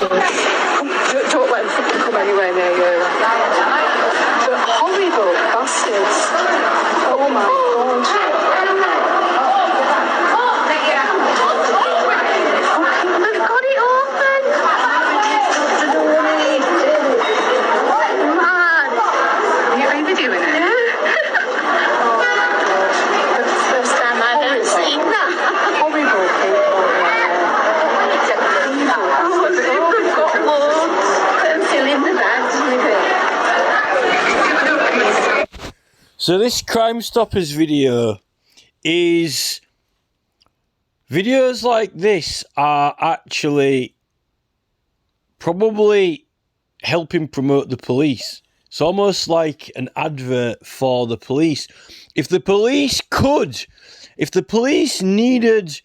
Don't let them fucking come anywhere near you. The horrible bastards. Oh my God. They've got it open. Man. Are you really doing it? Yeah. That's the first time I've ever seen that. Horrible people. So this Crime Stoppers video is... Videos like this are actually probably helping promote the police. It's almost like an advert for the police. If the police needed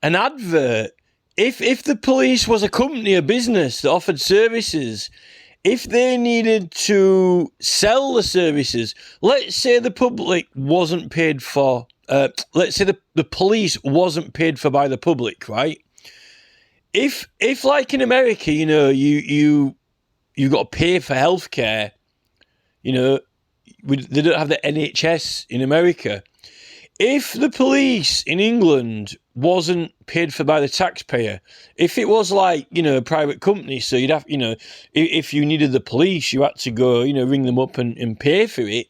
an advert, if the police was a company, a business that offered services, if they needed to sell the services, let's say the public wasn't paid for, let's say the police wasn't paid for by the public, right? If like in America, you know, you got to pay for healthcare, you know, they don't have the NHS in America. If the police in England wasn't paid for by the taxpayer, if it was like, you know, a private company, so you'd have, you know, if you needed the police, you had to go, you know, ring them up and pay for it.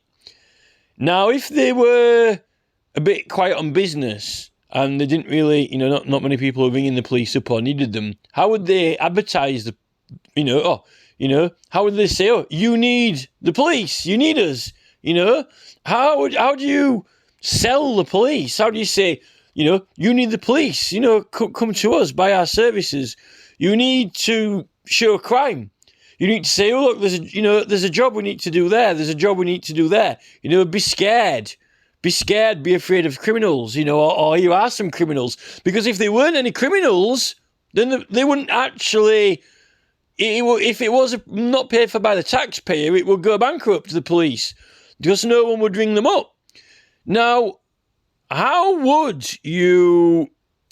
Now, if they were a bit quiet on business and they didn't really, you know, not many people were ringing the police up or needed them, how would they advertise the, you know, how would they say, oh, you need the police, you need us, you know? How do you sell the police? How do you say, you know, you need the police, you know, come to us, buy our services. You need to show crime. You need to say, oh, look, there's a job we need to do there. There's a job we need to do there. You know, be scared. Be scared, be afraid of criminals, you know, or you are some criminals. Because if there weren't any criminals, then they wouldn't actually, if it was not paid for by the taxpayer, it would go bankrupt to the police. Because no one would ring them up. Now, how would you,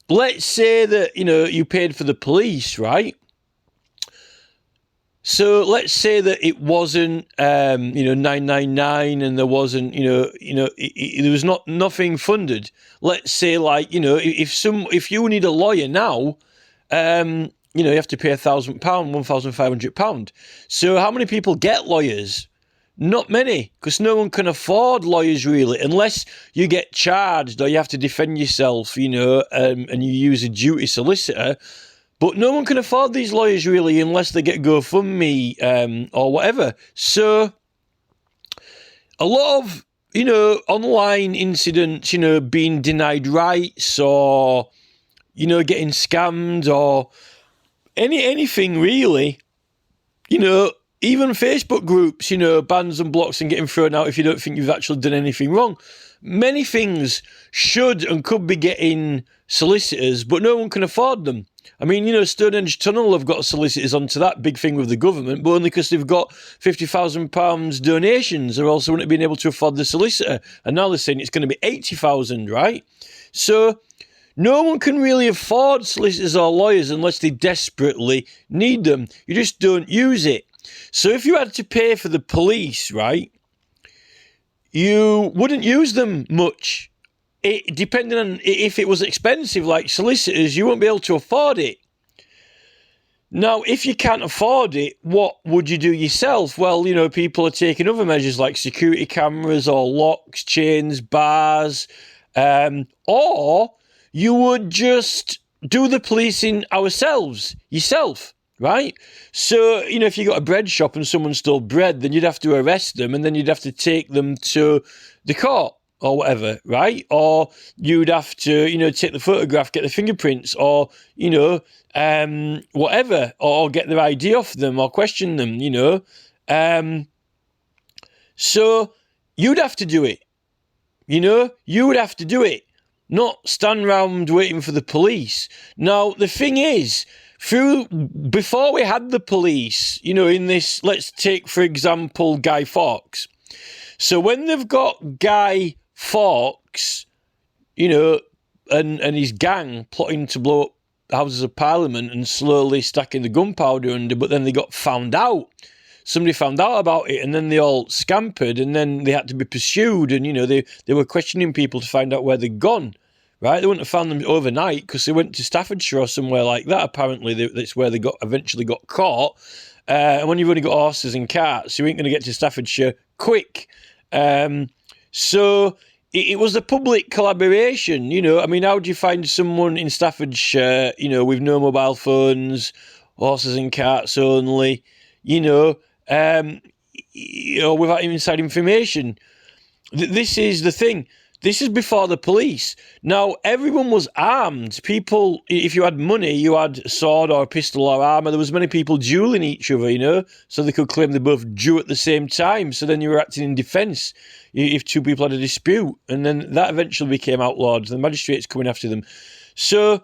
let's say that, you know, you paid for the police, right? So let's say that it wasn't, you know, 999 and there wasn't, there was nothing funded. Let's say, like, you know, if you need a lawyer now, you have to pay £1,000, £1,500. So how many people get lawyers? Not many, because no one can afford lawyers really, unless you get charged or you have to defend yourself, you know, and you use a duty solicitor. But no one can afford these lawyers really unless they get GoFundMe or whatever. So a lot of, you know, online incidents, you know, being denied rights or, you know, getting scammed or anything really, you know, even Facebook groups, you know, bans and blocks and getting thrown out if you don't think you've actually done anything wrong. Many things should and could be getting solicitors, but no one can afford them. I mean, you know, Stonehenge Tunnel have got solicitors onto that big thing with the government, but only because they've got £50,000 donations, or else they wouldn't have been able to afford the solicitor. And now they're saying it's going to be 80,000, right? So no one can really afford solicitors or lawyers unless they desperately need them. You just don't use it. So if you had to pay for the police, right, you wouldn't use them much. Depending on if it was expensive, like solicitors, you won't be able to afford it. Now, if you can't afford it, what would you do yourself? Well, you know, people are taking other measures like security cameras or locks, chains, bars, or you would just do the policing yourself. Right? So, you know, if you got a bread shop and someone stole bread, then you'd have to arrest them and then you'd have to take them to the court or whatever, right? Or you'd have to, you know, take the photograph, get the fingerprints or, you know, whatever, or get their ID off them or question them, you know. So you'd have to do it, you know, you would have to do it, not stand around waiting for the police. Now, the thing is, before we had the police, you know, in this, let's take, for example, Guy Fawkes. So when they've got Guy Fawkes, you know, and his gang plotting to blow up Houses of Parliament and slowly stacking the gunpowder under, but then they got found out. Somebody found out about it, and then they all scampered, and then they had to be pursued, and, they were questioning people to find out where they'd gone, right? They wouldn't have found them overnight because they went to Staffordshire or somewhere like that. Apparently, that's where they eventually got caught. And when you've only got horses and carts, you ain't going to get to Staffordshire quick. So it was a public collaboration, I mean, how do you find someone in Staffordshire, with no mobile phones, horses and carts only, without inside information? This is the thing. This is before the police. Now, everyone was armed. People, if you had money, you had a sword or a pistol or armour. There was many people duelling each other, so they could claim they both drew at the same time. So then you were acting in defence if two people had a dispute. And then that eventually became outlawed. The magistrates coming after them. So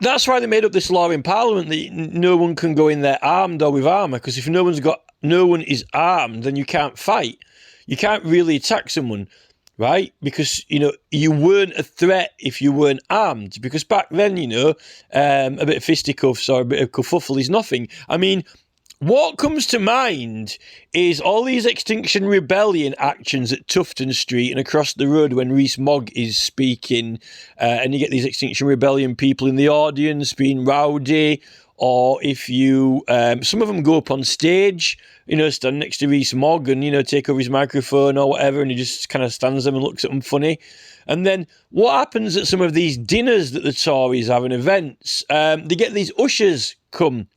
that's why they made up this law in Parliament that no one can go in there armed or with armour. Because if no one is armed, then you can't fight. You can't really attack someone, right? Because, you weren't a threat if you weren't armed. Because back then, a bit of fisticuffs or a bit of kerfuffle is nothing. I mean, what comes to mind is all these Extinction Rebellion actions at Tufton Street and across the road when Rees-Mogg is speaking, and you get these Extinction Rebellion people in the audience being rowdy, or if you, some of them go up on stage, stand next to Rees-Mogg and, take over his microphone or whatever, and he just kind of stands them and looks at them funny. And then what happens at some of these dinners that the Tories have and events, they get these ushers come.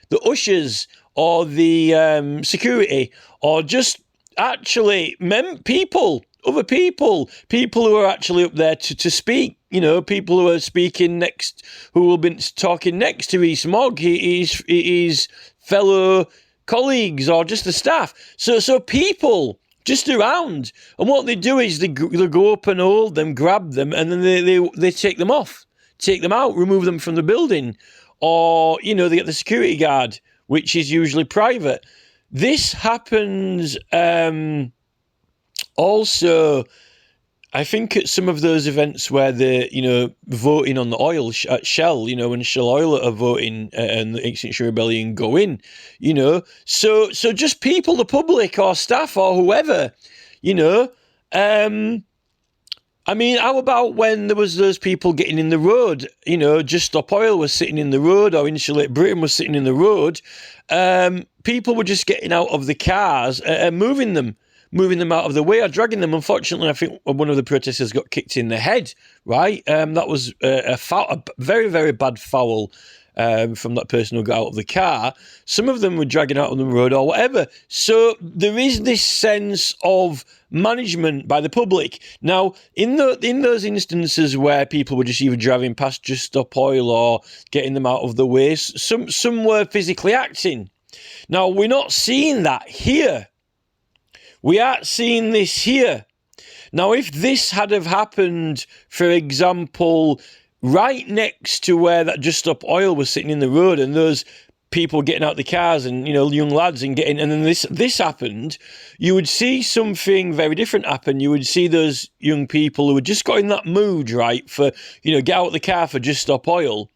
The ushers or the security or just actually other people who are actually up there to speak, people who are speaking next, who will be talking next to Rees-Mogg, his fellow colleagues or just the staff. So people just around. And what they do is they go up and hold them, grab them, and then they take them off, take them out, remove them from the building. Or, they get the security guard, which is usually private. This happens also, I think, at some of those events where they're, voting on the oil at Shell, when Shell Oil are voting and the Extinction Rebellion go in, So just people, the public or staff or whoever, I mean, how about when there was those people getting in the road? Just Stop Oil was sitting in the road, or Insulate Britain was sitting in the road. People were just getting out of the cars and moving them out of the way or dragging them. Unfortunately, I think one of the protesters got kicked in the head, right? That was a very, very bad foul from that person who got out of the car. Some of them were dragging out on the road or whatever. So there is this sense of management by the public. Now, in those instances where people were just either driving past Just Stop Oil or getting them out of the way, some were physically acting. Now, we're not seeing that here. We aren't seeing this here. Now, if this had have happened, for example, right next to where that Just Stop Oil was sitting in the road, and those people getting out the cars and, young lads and then this happened, you would see something very different happen. You would see those young people who had just got in that mood, right, for, get out of the car for Just Stop Oil,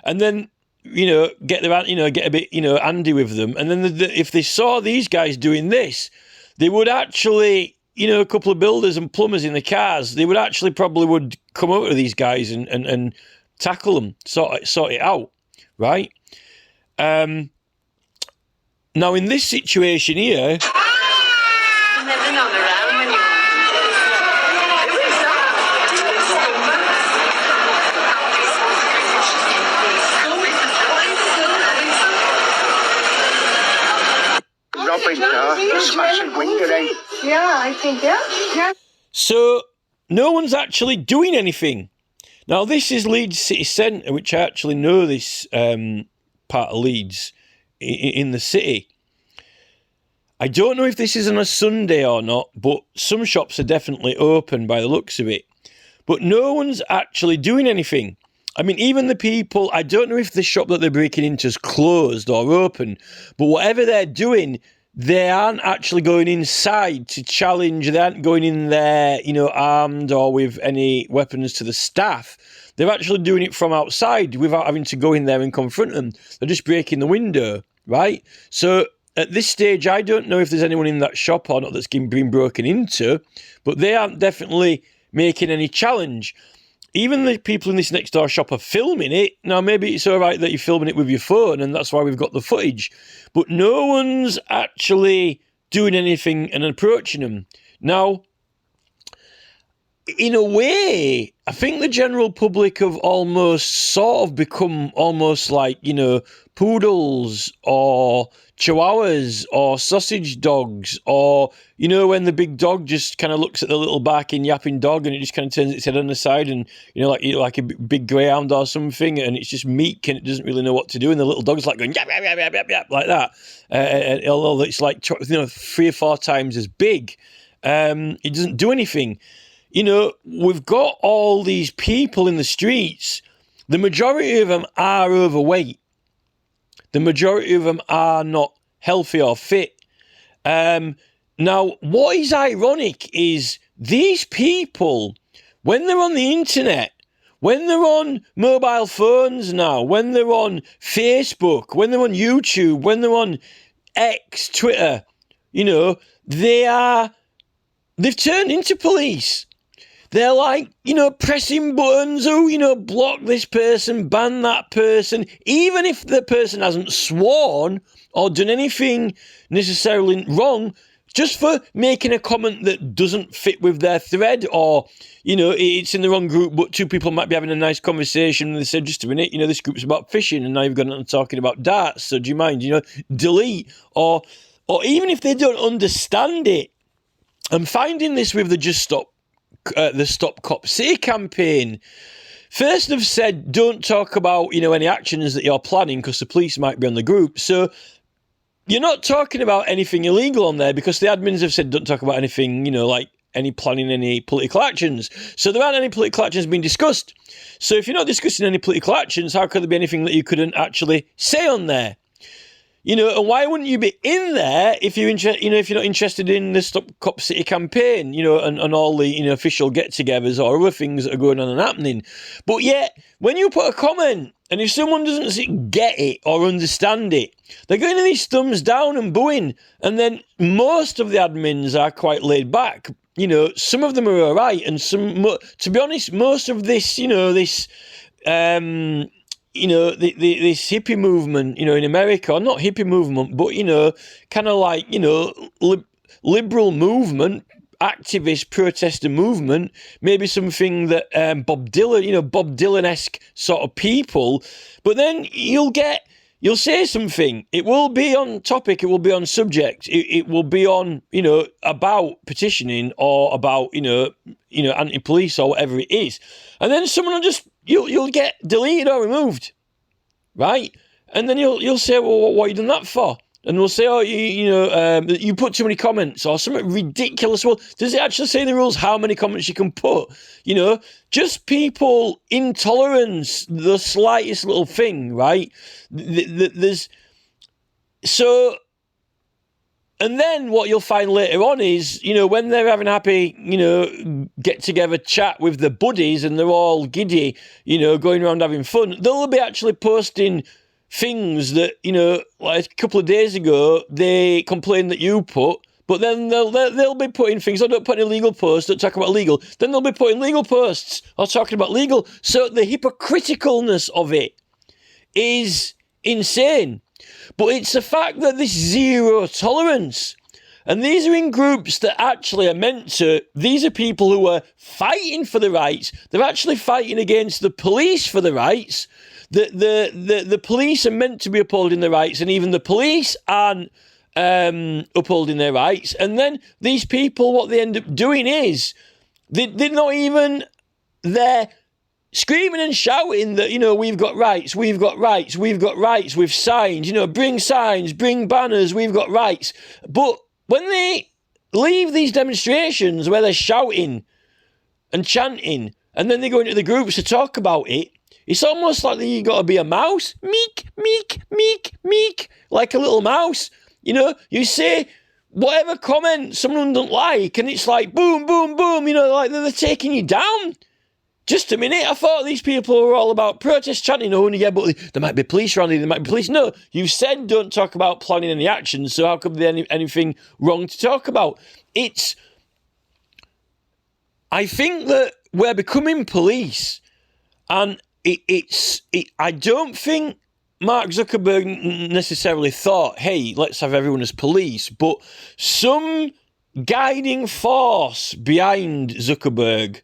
and then, get a bit, handy with them. And then if they saw these guys doing this, they would actually, a couple of builders and plumbers in the cars, they would actually probably would come over to these guys and tackle them, sort it out, right? Now, in this situation here, smashing window in. Yeah, I think, yeah. So no one's actually doing anything. Now, this is Leeds City Centre, which I actually know this part of Leeds in the city. I don't know if this is on a Sunday or not, but some shops are definitely open by the looks of it. But no one's actually doing anything. I mean, even the people, I don't know if the shop that they're breaking into is closed or open, but whatever they're doing, they aren't actually going inside to challenge. They aren't going in there, armed or with any weapons to the staff. They're actually doing it from outside without having to go in there and confront them. They're just breaking the window, right? So at this stage, I don't know if there's anyone in that shop or not that's been broken into, but they aren't definitely making any challenge. Even the people in this next door shop are filming it. Now, maybe it's all right that you're filming it with your phone, and that's why we've got the footage. But no one's actually doing anything and approaching them. Now, in a way, I think the general public have almost sort of become almost like, poodles or chihuahuas or sausage dogs, or, when the big dog just kind of looks at the little barking, yapping dog and it just kind of turns its head on the side and, like a big greyhound or something, and it's just meek and it doesn't really know what to do, and the little dog's like going yap, yap, yap, yap, yap, yap, like that. Although it's like, 3 or 4 times as big, it doesn't do anything. We've got all these people in the streets. The majority of them are overweight. The majority of them are not healthy or fit. Now, what is ironic is these people, when they're on the internet, when they're on mobile phones now, when they're on Facebook, when they're on YouTube, when they're on X, Twitter, they've turned into police. They're like, pressing buttons, block this person, ban that person, even if the person hasn't sworn or done anything necessarily wrong, just for making a comment that doesn't fit with their thread, or, it's in the wrong group, but 2 people might be having a nice conversation and they said, just a minute, this group's about fishing and now you've got on talking about darts, so do you mind, delete, or even if they don't understand it. I'm finding this with the Stop Cop City campaign. First, they've said don't talk about any actions that you're planning because the police might be on the group. So you're not talking about anything illegal on there because the admins have said don't talk about anything, like any planning any political actions. So there aren't any political actions being discussed. So if you're not discussing any political actions, how could there be anything that you couldn't actually say on there? And why wouldn't you be in there if you're if you're not interested in the Stop Cop City campaign, and all the official get-togethers or other things that are going on and happening? But yet, when you put a comment, and if someone doesn't get it or understand it, they're going to these thumbs down and booing, and then most of the admins are quite laid back. Some of them are all right, and some, to be honest, most of this, this hippie movement, in America, or not hippie movement, but, kind of like, liberal movement, activist protester movement, maybe something that Bob Dylan-esque sort of people, but then you'll say something, it will be on topic, it will be on subject, it will be on, about petitioning or about, anti-police or whatever it is, and then someone will just, you'll get deleted or removed, right? And then you'll say, well, what you done that for? And we'll say, oh, you put too many comments or something ridiculous. Well, does it actually say in the rules how many comments you can put? Just people intolerance, the slightest little thing, right? And then what you'll find later on is, when they're having a happy, get-together chat with the buddies and they're all giddy, going around having fun, they'll be actually posting things that, like a couple of days ago, they complained that you put, but then they'll be putting things, don't put any legal posts, don't talk about legal, then they'll be putting legal posts or talking about legal. So the hypocriticalness of it is insane. But it's the fact that this zero tolerance, and these are in groups that actually are meant to, these are people who are fighting for the rights, they're actually fighting against the police for the rights, the police are meant to be upholding the rights, and even the police aren't upholding their rights, and then these people, what they end up doing is, they're not even there screaming and shouting that, we've got rights, we've got rights, we've got rights with signs, bring signs, bring banners, we've got rights. But when they leave these demonstrations where they're shouting and chanting, and then they go into the groups to talk about it, it's almost like you got to be a mouse, meek, meek, meek, meek, like a little mouse. You say whatever comment someone doesn't like, and it's like boom, boom, boom, like they're taking you down. Just a minute, I thought these people were all about protest chanting, but there might be police around here, there might be police. No, you said don't talk about planning any actions, so how could there be anything wrong to talk about? I think that we're becoming police, and I don't think Mark Zuckerberg necessarily thought, hey, let's have everyone as police, but some guiding force behind Zuckerberg,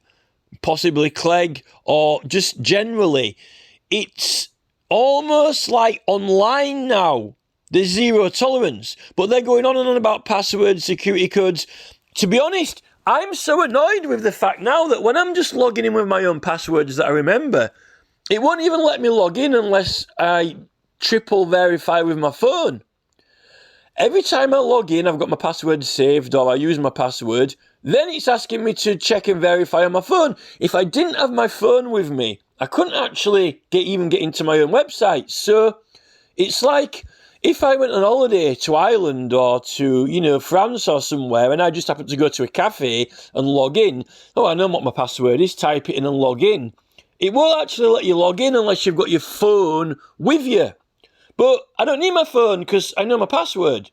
possibly Clegg, or just generally, it's almost like online now. There's zero tolerance, but they're going on and on about passwords, security codes. To be honest, I'm so annoyed with the fact now that when I'm just logging in with my own passwords that I remember, it won't even let me log in unless I triple verify with my phone. Every time I log in, I've got my password saved or I use my password, then it's asking me to check and verify on my phone. If I didn't have my phone with me, I couldn't actually even get into my own website. So it's like if I went on holiday to Ireland or to, France or somewhere, and I just happened to go to a cafe and log in, I know what my password is, type it in and log in. It won't actually let you log in unless you've got your phone with you. But I don't need my phone because I know my password.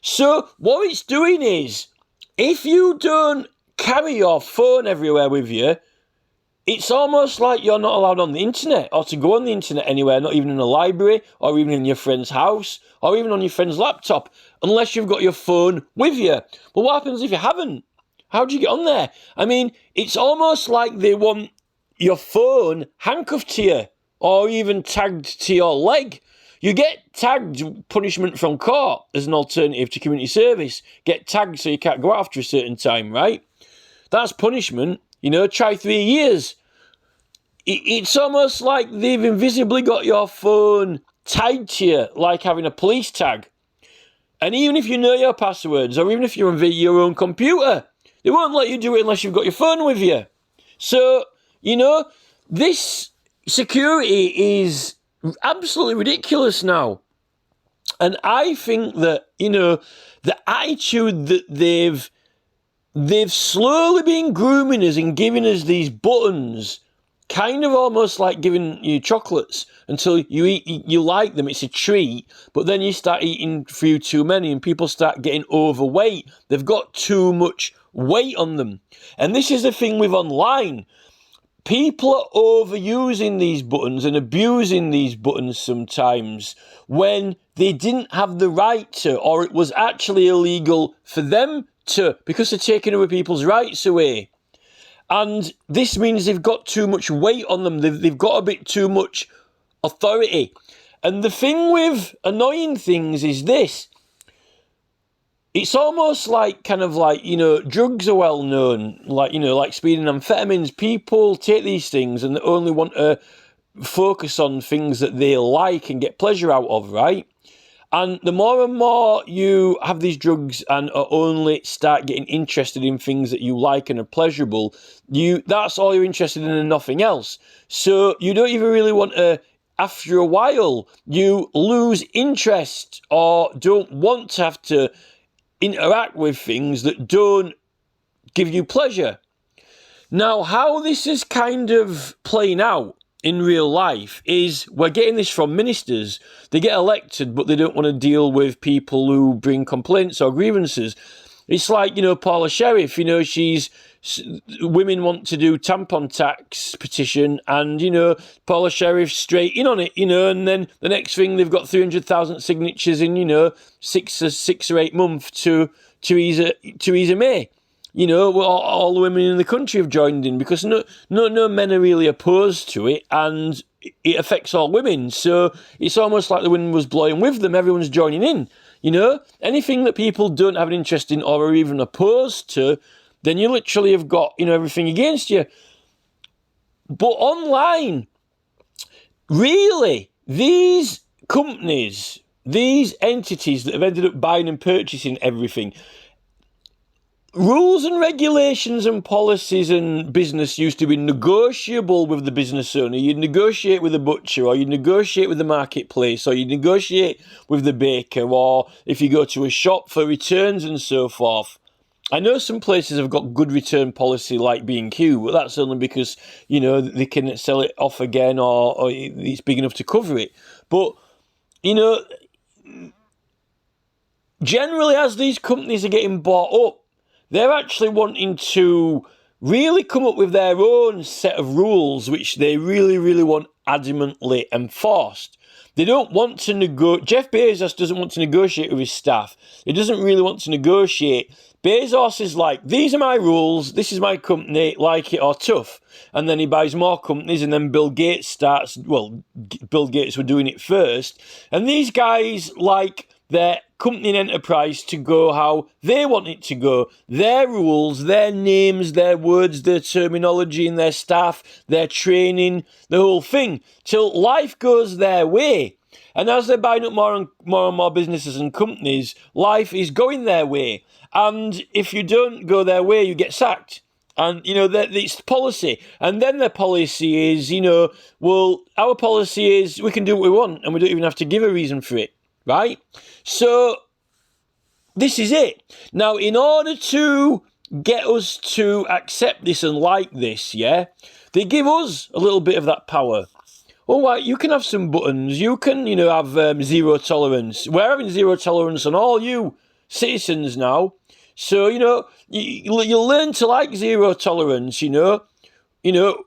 So what it's doing is, if you don't carry your phone everywhere with you, it's almost like you're not allowed on the internet or to go on the internet anywhere, not even in a library or even in your friend's house or even on your friend's laptop, unless you've got your phone with you. But what happens if you haven't? How do you get on there? I mean, it's almost like they want your phone handcuffed to you or even tagged to your leg. You get tagged punishment from court as an alternative to community service. Get tagged so you can't go out after a certain time, right? That's punishment. Try 3 years. It's almost like they've invisibly got your phone tied to you, like having a police tag. And even if you know your passwords, or even if you're on your own computer, they won't let you do it unless you've got your phone with you. So, this security is absolutely ridiculous now. And I think that, the attitude that they've slowly been grooming us and giving us these buttons, kind of almost like giving you chocolates until you like them, it's a treat, but then you start eating too many and people start getting overweight. They've got too much weight on them. And this is the thing with online. People are overusing these buttons and abusing these buttons sometimes when they didn't have the right to, or it was actually illegal for them to, because they're taking other people's rights away. And this means they've got too much weight on them. They've got a bit too much authority. And the thing with annoying things is this. It's almost like drugs are well known, like speed and amphetamines. People take these things and they only want to focus on things that they like and get pleasure out of, right? And the more and more you have these drugs and only start getting interested in things that you like and are pleasurable, that's all you're interested in and nothing else. So you don't even really want to, after a while, you lose interest or don't want to have to interact with things that don't give you pleasure. Now, how this is kind of playing out in real life is we're getting this from ministers. They get elected, but they don't want to deal with people who bring complaints or grievances. It's like, Paula Sheriff, women want to do tampon tax petition and, Paula Sheriff straight in on it, and then the next thing they've got 300,000 signatures in, 6 or 8 months to Theresa May. All the women in the country have joined in because no men are really opposed to it and it affects all women. So it's almost like the wind was blowing with them. Everyone's joining in, Anything that people don't have an interest in or are even opposed to, then you literally have got, everything against you. But online, really, these companies, these entities that have ended up buying and purchasing everything, rules and regulations and policies and business used to be negotiable with the business owner. You'd negotiate with the butcher, or you'd negotiate with the marketplace, or you'd negotiate with the baker, or if you go to a shop for returns and so forth. I know some places have got good return policy like B&Q, but that's only because, you know, they can sell it off again, or it's big enough to cover it. But, you know, generally as these companies are getting bought up, they're actually wanting to really come up with their own set of rules, which they really, really want adamantly enforced. They don't want to negotiate. Jeff Bezos doesn't want to negotiate with his staff. He doesn't really want to negotiate. Bezos is like, these are my rules, this is my company, like it or tough. And then he buys more companies, and then Bill Gates starts, well, Bill Gates were doing it first. And these guys like their company and enterprise to go how they want it to go. Their rules, their names, their words, their terminology, and their staff, their training, the whole thing, till life goes their way. And as they're buying up more and more businesses and companies, life is going their way. And if you don't go their way, you get sacked. And, you know, it's policy. And then their policy is, you know, well, our policy is we can do what we want, and we don't even have to give a reason for it. Right? So, this is it. Now, in order to get us to accept this and like this, yeah, they give us a little bit of that power. All right, you can have some buttons. You can, you know, have zero tolerance. We're having zero tolerance on all you citizens now. So, you know, you'll learn to like zero tolerance, you know. You know,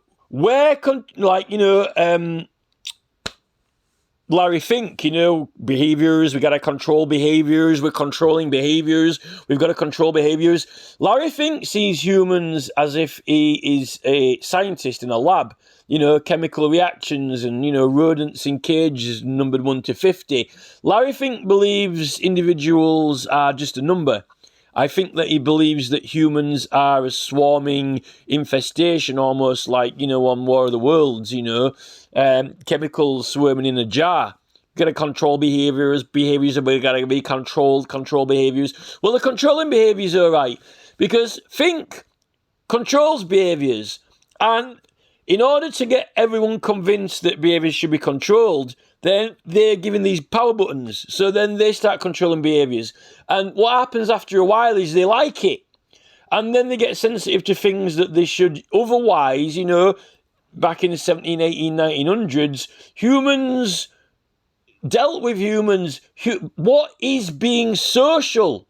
Larry Fink, you know, behaviours, we got to control behaviours, we're controlling behaviours, we've got to control behaviours. Larry Fink sees humans as if he is a scientist in a lab, you know, chemical reactions and, you know, rodents in cages numbered 1 to 50. Larry Fink believes individuals are just a number. I think that he believes that humans are a swarming infestation, almost like, you know, on War of the Worlds, you know, chemicals swarming in a jar. Got to control behaviours are got to be control behaviours. Well, the controlling behaviours are right, because Fink controls behaviours, and in order to get everyone convinced that behaviours should be controlled, then they're given these power buttons. So then they start controlling behaviours. And what happens after a while is they like it. And then they get sensitive to things that they should otherwise, you know, back in the 17, 18, 1900s, humans dealt with humans. What is being social?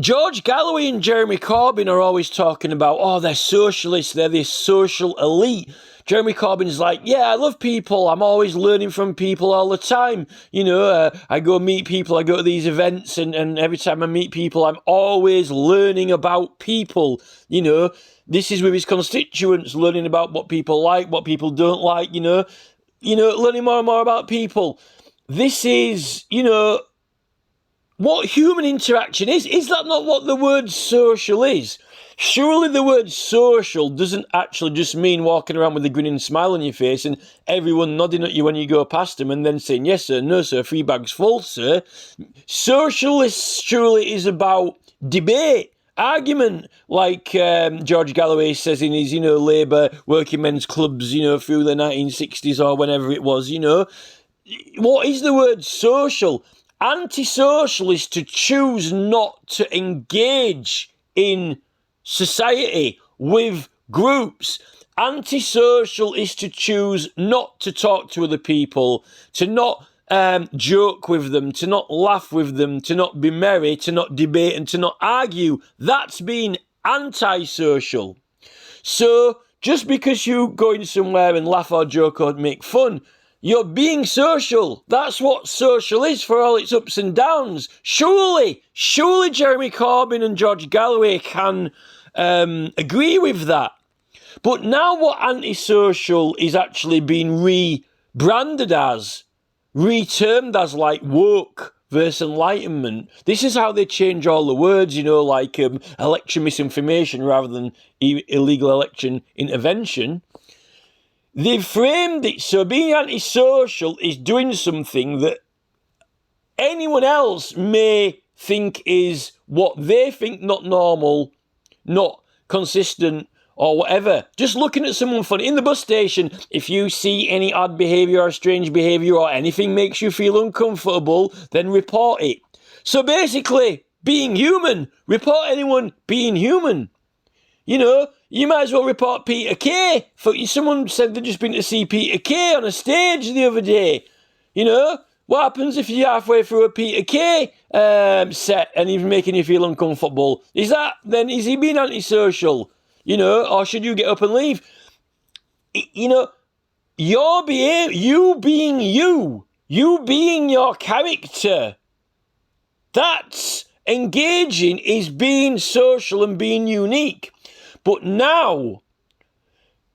George Galloway and Jeremy Corbyn are always talking about, oh, they're socialists, they're this social elite. Jeremy Corbyn's like, yeah, I love people. I'm always learning from people all the time. You know, I go meet people, I go to these events, and every time I meet people, I'm always learning about people. You know, this is with his constituents, learning about what people like, what people don't like, you know, learning more and more about people. This is, you know, what human interaction is. Is that not what the word social is? Surely the word social doesn't actually just mean walking around with a grinning smile on your face and everyone nodding at you when you go past them and then saying, yes, sir, no, sir, 3 bags full, sir. Socialist surely is about debate, argument, like George Galloway says in his, you know, Labour working men's clubs, you know, through the 1960s or whenever it was, you know. What is the word social? Antisocial is to choose not to engage in society with groups. Antisocial is to choose not to talk to other people, to not joke with them, to not laugh with them, to not be merry, to not debate and to not argue. That's being antisocial. So just because you go in somewhere and laugh or joke or make fun, you're being social. That's what social is, for all its ups and downs. Surely Jeremy Corbyn and George Galloway can agree with that. But now what antisocial is actually being rebranded as, retermed as, like woke versus enlightenment. This is how they change all the words, you know, like election misinformation rather than illegal election intervention. They've framed it so being antisocial is doing something that anyone else may think is what they think not normal, not consistent, or whatever. Just looking at someone funny in the bus station, if you see any odd behaviour or strange behaviour or anything makes you feel uncomfortable, then report it. So basically, being human, report anyone being human. You know, you might as well report Peter Kay. Someone said they'd just been to see Peter Kay on a stage the other day. You know, what happens if you're halfway through a Peter Kay set and he's making you feel uncomfortable? Is he being antisocial? You know, or should you get up and leave? You know, you being your character, that's engaging, is being social and being unique. But now,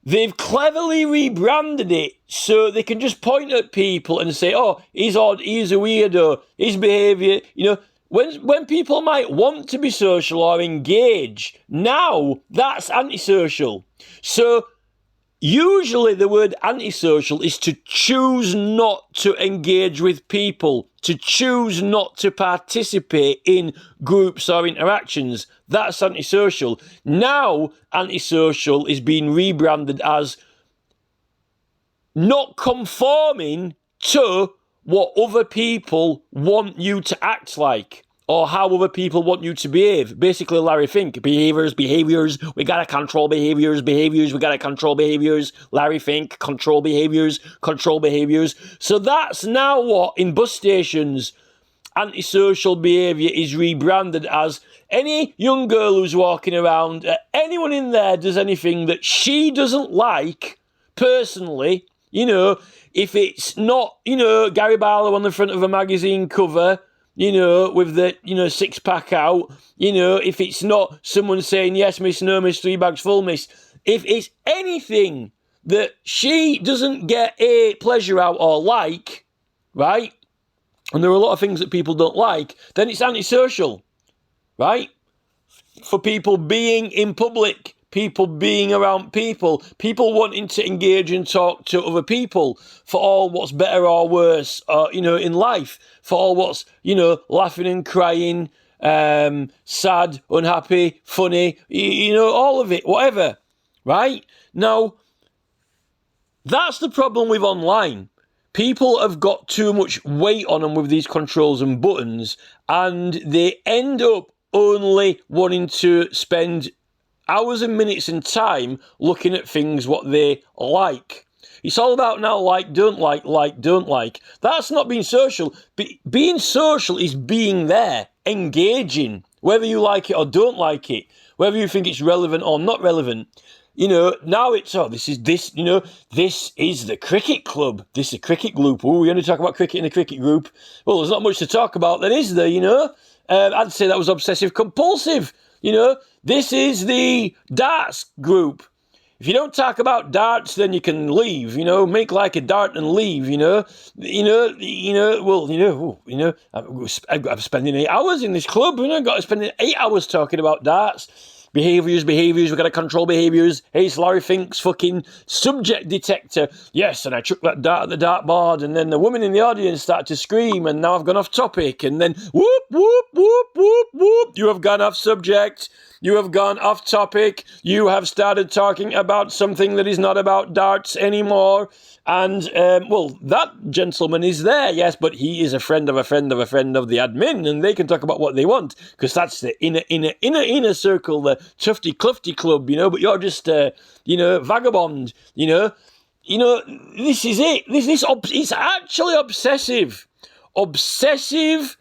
they've cleverly rebranded it so they can just point at people and say, oh, he's odd, he's a weirdo, his behaviour, you know. When people might want to be social or engage, now that's antisocial. So usually the word antisocial is to choose not to engage with people, to choose not to participate in groups or interactions. That's antisocial. Now antisocial is being rebranded as not conforming to what other people want you to act like, or how other people want you to behave. Basically, Larry Fink, behaviours, we gotta control behaviours, we gotta control behaviours. Larry Fink, control behaviours. So that's now what, in bus stations, antisocial behaviour is rebranded as any young girl who's walking around, anyone in there does anything that she doesn't like, personally, you know, if it's not, you know, Gary Barlow on the front of a magazine cover, you know, with the, you know, six-pack out, you know, if it's not someone saying, yes, miss, no, miss, 3 bags full, miss, if it's anything that she doesn't get a pleasure out or like, right, and there are a lot of things that people don't like, then it's antisocial, right? For people being in public, people being around people wanting to engage and talk to other people for all what's better or worse, you know, in life, for all what's, you know, laughing and crying, sad, unhappy, funny, you know, all of it, whatever, right? Now, that's the problem with online. People have got too much weight on them with these controls and buttons, and they end up only wanting to spend hours and minutes and time looking at things what they like. It's all about now like, don't like. That's not being social. Being social is being there, engaging, whether you like it or don't like it, whether you think it's relevant or not relevant. You know, now it's, this is the cricket club. This is a cricket group. Oh, we only talk about cricket in the cricket group. Well, there's not much to talk about then, is there, you know? I'd say that was obsessive compulsive. You know, this is the darts group. If you don't talk about darts, then you can leave, you know, make like a dart and leave, you know. I'm spending 8 hours in this club, you know, I've got to spend 8 hours talking about darts. Behaviours, we've got to control behaviours. Hey, it's Larry Fink's fucking subject detector. Yes, and I chucked that dart at the dartboard, and then the woman in the audience started to scream, and now I've gone off topic, and then whoop, whoop, whoop, whoop, whoop. You have gone off subject. You have gone off topic. You have started talking about something that is not about darts anymore. And, that gentleman is there, yes, but he is a friend of a friend of a friend of the admin, and they can talk about what they want, because that's the inner circle, the Tufty Clufty Club, you know, but you're just, vagabond, you know. You know, this is it. It's actually obsessive. Obsessive,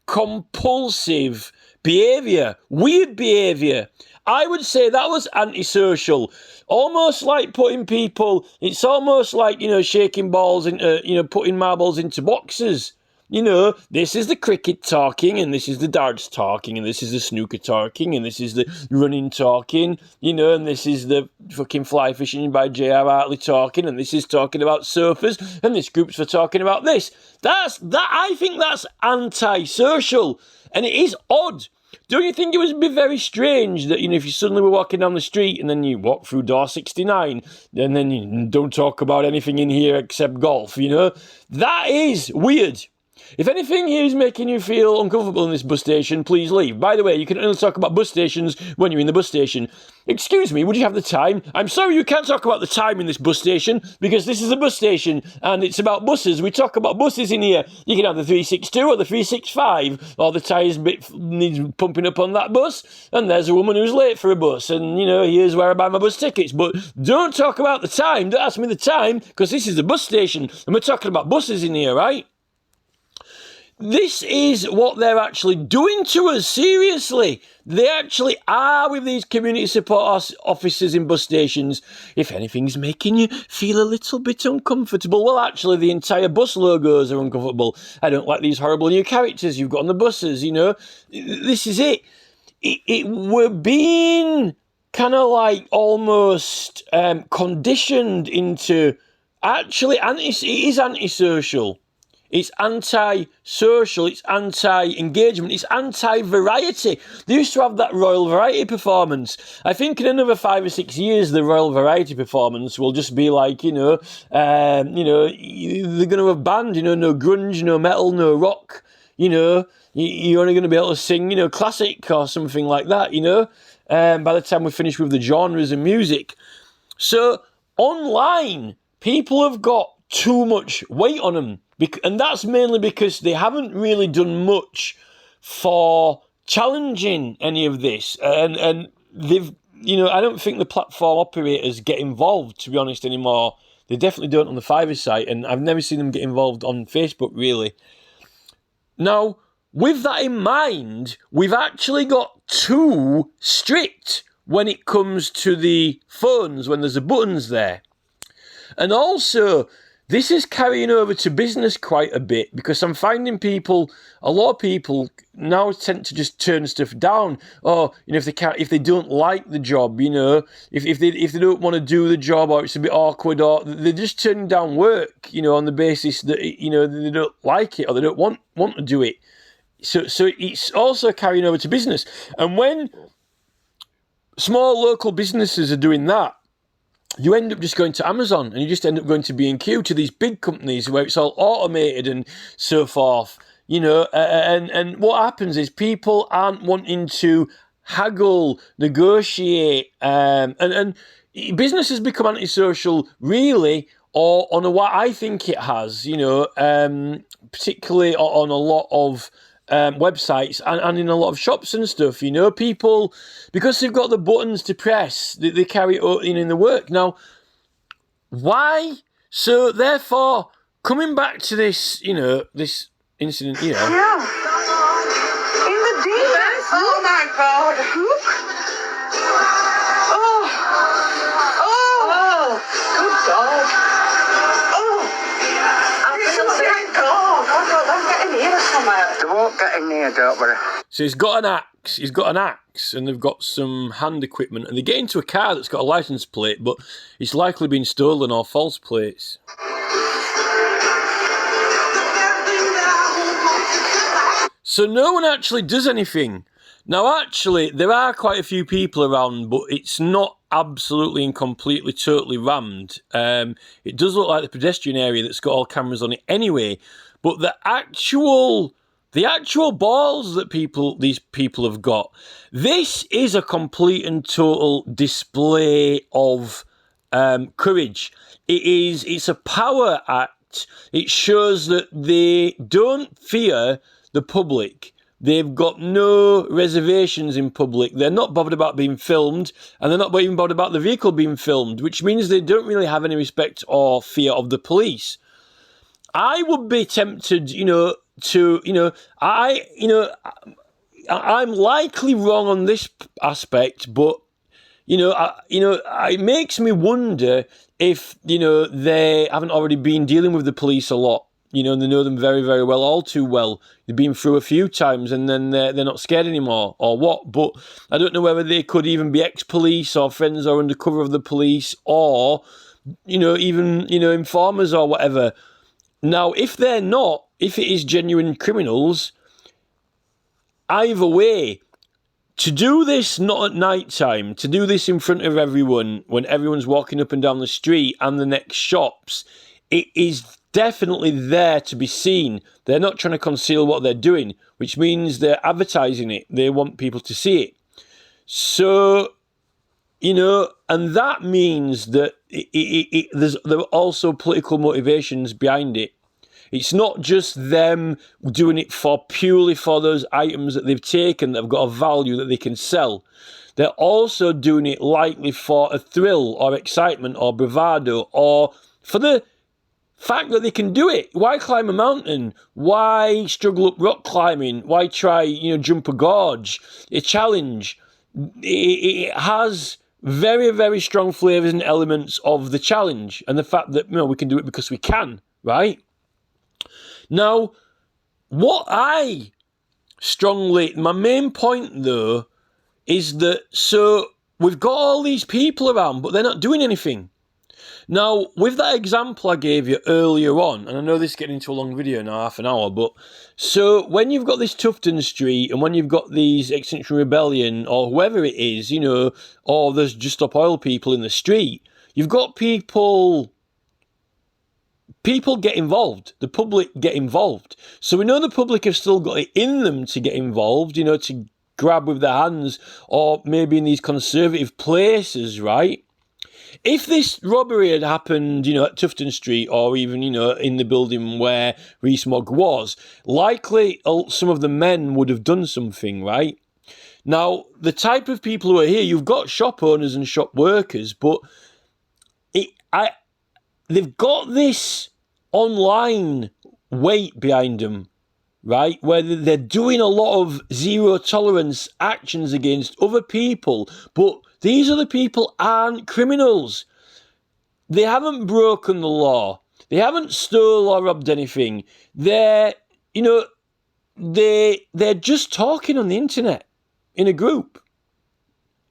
compulsive behaviour. Weird behaviour. I would say that was antisocial. Almost like putting people, it's almost like, you know, shaking balls into, you know, putting marbles into boxes. You know, this is the cricket talking, and this is the darts talking, and this is the snooker talking, and this is the running talking, you know, and this is the fucking fly fishing by J.R. Hartley talking, and this is talking about sofas, and this group's for talking about this. I think that's antisocial, and it is odd. Don't you think it would be very strange that, you know, if you suddenly were walking down the street and then you walk through door 69 and then you don't talk about anything in here except golf, you know? That is weird. If anything here is making you feel uncomfortable in this bus station, please leave. By the way, you can only talk about bus stations when you're in the bus station. Excuse me, would you have the time? I'm sorry you can't talk about the time in this bus station, because this is a bus station, and it's about buses. We talk about buses in here. You can have the 362 or the 365, or the tyres bit needs pumping up on that bus, and there's a woman who's late for a bus, and, here's where I buy my bus tickets. But don't talk about the time. Don't ask me the time, because this is the bus station, and we're talking about buses in here, right? This is what they're actually doing to us, seriously. They actually are with these community support officers in bus stations. If anything's making you feel a little bit uncomfortable, well, actually, the entire bus logos are uncomfortable. I don't like these horrible new characters you've got on the buses, This is it. We're being kind of like almost conditioned into, actually, it is antisocial. It's anti-social, it's anti-engagement, it's anti-variety. They used to have that Royal Variety performance. I think in another 5 or 6 years, the Royal Variety performance will just be like, they're going to have banned, no grunge, no metal, no rock, you're only going to be able to sing, classic or something like that, by the time we're finished with the genres and music. So, online, people have got too much weight on them. And that's mainly because they haven't really done much for challenging any of this. And they've, I don't think the platform operators get involved, to be honest, anymore. They definitely don't on the Fiverr site, and I've never seen them get involved on Facebook, really. Now, with that in mind, we've actually got too strict when it comes to the phones, when there's the buttons there. And also, this is carrying over to business quite a bit, because I'm finding a lot of people now tend to just turn stuff down. Or, if they don't like the job, if they don't want to do the job, or it's a bit awkward, or they're just turning down work, on the basis that, they don't like it, or they don't want to do it. So it's also carrying over to business. And when small local businesses are doing that, you end up just going to Amazon, and you just end up going to B&Q, to these big companies where it's all automated and so forth, and what happens is people aren't wanting to haggle, negotiate, and business has become antisocial, really, or on what I think it has, particularly on a lot of websites and in a lot of shops and stuff, people, because they've got the buttons to press, they carry it in the work. Now, why? So, therefore, coming back to this, this incident here. Yeah. In the deep end. Oh my God. Oh, good God. They won't get in here, don't worry. So he's got an axe, and they've got some hand equipment, and they get into a car that's got a license plate, but it's likely been stolen or false plates. So no one actually does anything. Now, actually, there are quite a few people around, but it's not absolutely and completely totally rammed. It does look like the pedestrian area that's got all cameras on it anyway, but the actual balls that these people have got, this is a complete and total display of courage. It's a power act. It shows that they don't fear the public. They've got no reservations in public. They're not bothered about being filmed, and they're not even bothered about the vehicle being filmed, which means they don't really have any respect or fear of the police. I would be tempted, I'm likely wrong on this aspect, but it makes me wonder if they haven't already been dealing with the police a lot. And they know them very, very well, all too well. They've been through a few times, and then they're not scared anymore, or what. But I don't know whether they could even be ex-police or friends or undercover of the police, or even informers or whatever. Now, if they're not, if it is genuine criminals, either way, to do this not at night time, to do this in front of everyone when everyone's walking up and down the street and the next shops, it is definitely there to be seen. They're not trying to conceal what they're doing, which means they're advertising it. They want people to see it. So, and that means that there are also political motivations behind it. It's not just them doing it purely for those items that they've taken that have got a value that they can sell. They're also doing it likely for a thrill or excitement or bravado or for the fact that they can do it. Why climb a mountain? Why struggle up rock climbing? Why try, jump a gorge? A challenge. It has very, very strong flavours and elements of the challenge and the fact that, we can do it because we can, right? Now, my main point though, is that, so we've got all these people around, but they're not doing anything. Now, with that example I gave you earlier on, and I know this is getting into a long video now, half an hour, but so when you've got this Tufton Street and when you've got these Extinction Rebellion or whoever it is, or there's Just Stop Oil people in the street, you've got people get involved. The public get involved. So we know the public have still got it in them to get involved, to grab with their hands, or maybe in these conservative places, right? If this robbery had happened, at Tufton Street or even, in the building where Rees-Mogg was, likely some of the men would have done something, right? Now, the type of people who are here, you've got shop owners and shop workers, but they've got this online weight behind them, right? Where they're doing a lot of zero tolerance actions against other people, but these other people aren't criminals. They haven't broken the law. They haven't stole or robbed anything. They're just talking on the internet in a group,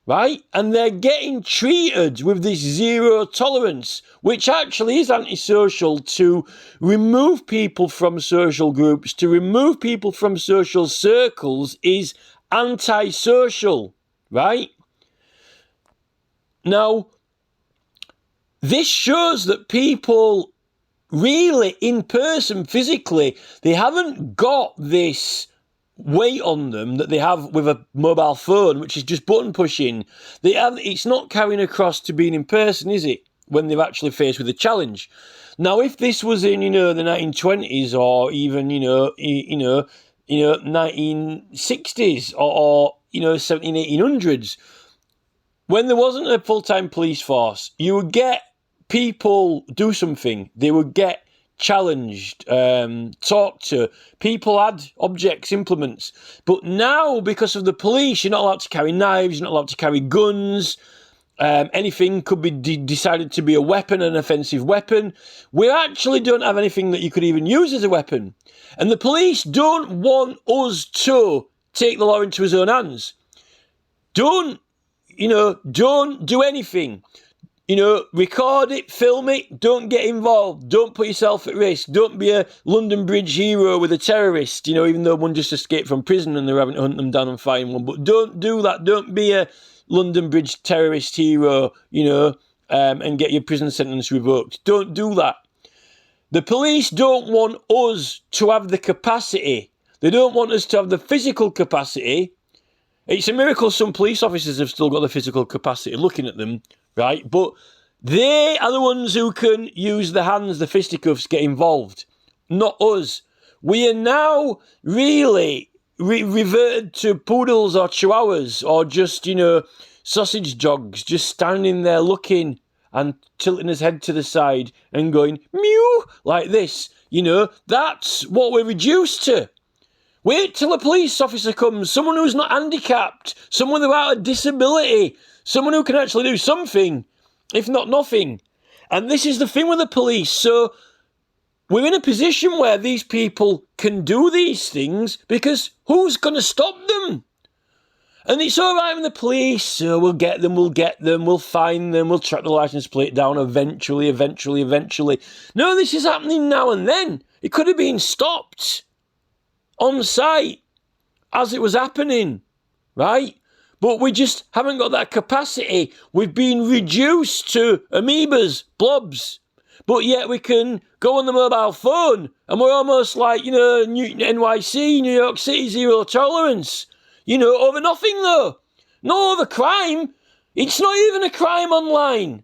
right? And they're getting treated with this zero tolerance, which actually is antisocial, to remove people from social groups, to remove people from social circles is antisocial, right? Now, this shows that people really, in person, physically, they haven't got this weight on them that they have with a mobile phone, which is just button pushing. It's not carrying across to being in person, is it? When they're actually faced with a challenge. Now, if this was in, the 1920s or even, 1960s or 17, 1800s, when there wasn't a full-time police force, you would get people do something. They would get challenged, talked to. People had objects, implements. But now, because of the police, you're not allowed to carry knives, you're not allowed to carry guns. Anything could be decided to be a weapon, an offensive weapon. We actually don't have anything that you could even use as a weapon. And the police don't want us to take the law into his own hands. Don't do anything. Record it, film it, don't get involved, don't put yourself at risk, don't be a London Bridge hero with a terrorist, even though one just escaped from prison and they're having to hunt them down and find one. But don't do that, don't be a London Bridge terrorist hero, and get your prison sentence revoked. Don't do that. The police don't want us to have the capacity. They don't want us to have the physical capacity. It's a miracle some police officers have still got the physical capacity, looking at them, right? But they are the ones who can use the hands, the fisticuffs, get involved, not us. We are now really reverted to poodles or chihuahuas or just, sausage dogs, just standing there looking and tilting his head to the side and going, mew, like this. That's what we're reduced to. Wait till a police officer comes, someone who's not handicapped, someone without a disability, someone who can actually do something, if not nothing. And this is the thing with the police. So we're in a position where these people can do these things because who's going to stop them? And it's all right with the police, so we'll get them, we'll find them, we'll track the license plate down eventually. No, this is happening now and then. It could have been stopped on site as it was happening, right? But we just haven't got that capacity. We've been reduced to amoebas, blobs. but yet we can go on the mobile phone and we're almost like, NYC, New York City, zero tolerance, over nothing though. No over crime. It's not even a crime online.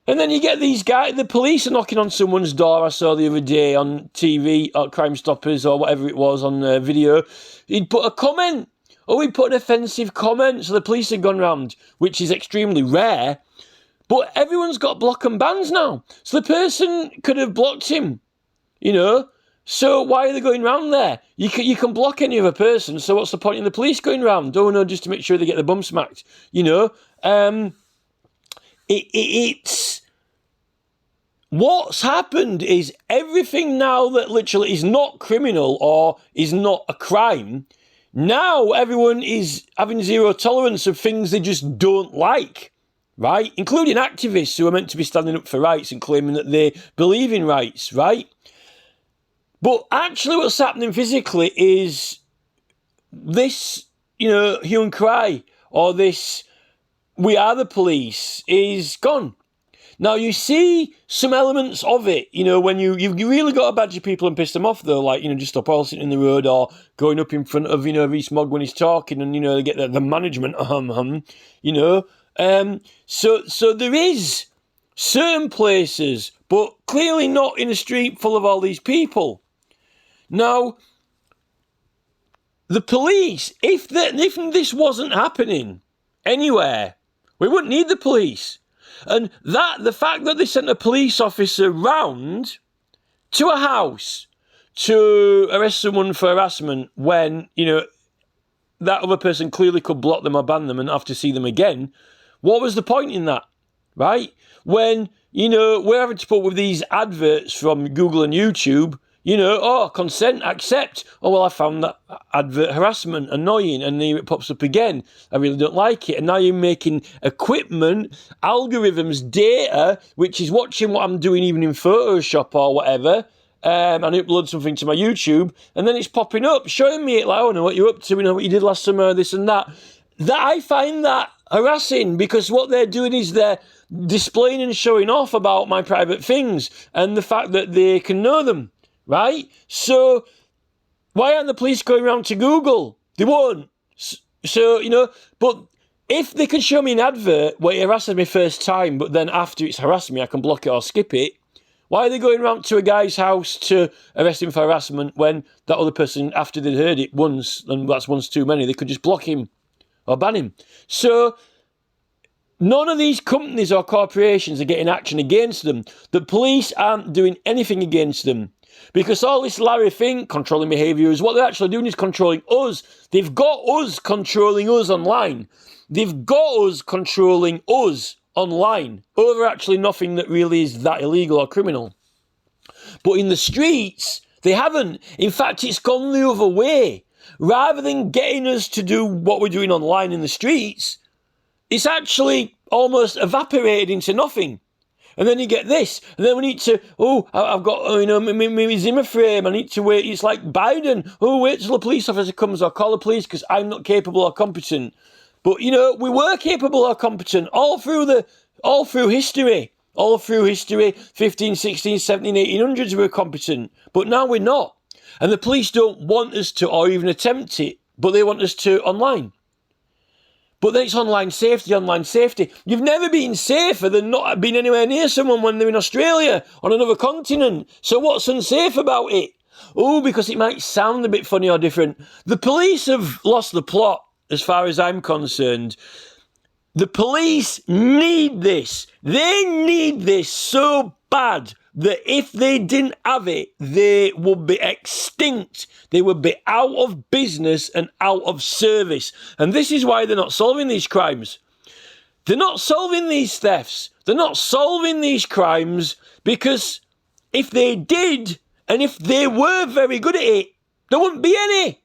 And then you get these guys, the police are knocking on someone's door. I saw the other day on TV, or Crime Stoppers, or whatever it was on video. He'd put a comment. He'd put an offensive comment. So the police had gone round, which is extremely rare. But everyone's got block and bans now. So the person could have blocked him, So why are they going round there? You can block any other person. So what's the point in the police going round? Oh, no, just to make sure they get the bum smacked, It's what's happened is everything now that literally is not criminal or is not a crime, now everyone is having zero tolerance of things they just don't like, right? Including activists who are meant to be standing up for rights and claiming that they believe in rights, right? But actually what's happening physically is this, hue and cry, or this we are the police is gone. Now, you see some elements of it, when you've really got to badger people and piss them off, though, like, just stop all sitting in the road or going up in front of, Rees-Mogg when he's talking and, they get the management, So there is certain places, but clearly not in a street full of all these people. Now, the police, if this wasn't happening anywhere, we wouldn't need the police. And the fact that they sent a police officer round to a house to arrest someone for harassment when, that other person clearly could block them or ban them and have to see them again, what was the point in that, right? When, we're having to put with these adverts from Google and YouTube, consent, accept. Oh, well, I found that advert harassment annoying, and here it pops up again. I really don't like it. And now you're making equipment, algorithms, data, which is watching what I'm doing even in Photoshop or whatever, and I upload something to my YouTube, and then it's popping up, showing me it, like, oh, I know what you're up to, what you did last summer, this and that. I find that harassing, because what they're doing is they're displaying and showing off about my private things, and the fact that they can know them. Right? So, why aren't the police going around to Google? They won't. So, but if they can show me an advert where it harasses me first time, but then after it's harassed me, I can block it or skip it, why are they going around to a guy's house to arrest him for harassment when that other person, after they'd heard it once, and that's once too many, they could just block him or ban him? So, none of these companies or corporations are getting action against them. The police aren't doing anything against them. Because all this Larry thing, controlling behaviours, what they're actually doing is controlling us. They've got us controlling us online. They've got us controlling us online over actually nothing that really is that illegal or criminal. But in the streets, they haven't. In fact, it's gone the other way. Rather than getting us to do what we're doing online in the streets, it's actually almost evaporated into nothing. And then you get this, and then we need to, I've got, my Zimmer frame, I need to wait, it's like Biden, wait till a police officer comes, or call the police because I'm not capable or competent. But, we were capable or competent all through history, 15, 16, 17, 1800s we were competent, but now we're not. And the police don't want us to, or even attempt it, but they want us to online. But then it's online safety. You've never been safer than not being anywhere near someone when they're in Australia, on another continent. So what's unsafe about it? Because it might sound a bit funny or different. The police have lost the plot, as far as I'm concerned. The police need this. They need this so bad that if they didn't have it, they would be extinct. They would be out of business and out of service. And this is why they're not solving these crimes. They're not solving these thefts. They're not solving these crimes because if they did, and if they were very good at it, there wouldn't be any.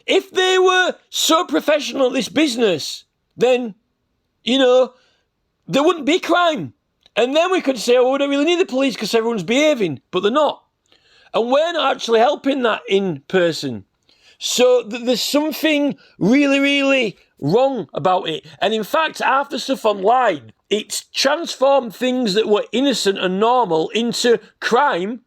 If they were so professional at this business, then, there wouldn't be crime. And then we could say, we don't really need the police because everyone's behaving, but they're not. And we're not actually helping that in person. So there's something really, really wrong about it. And in fact, half the stuff online, it's transformed things that were innocent and normal into crime.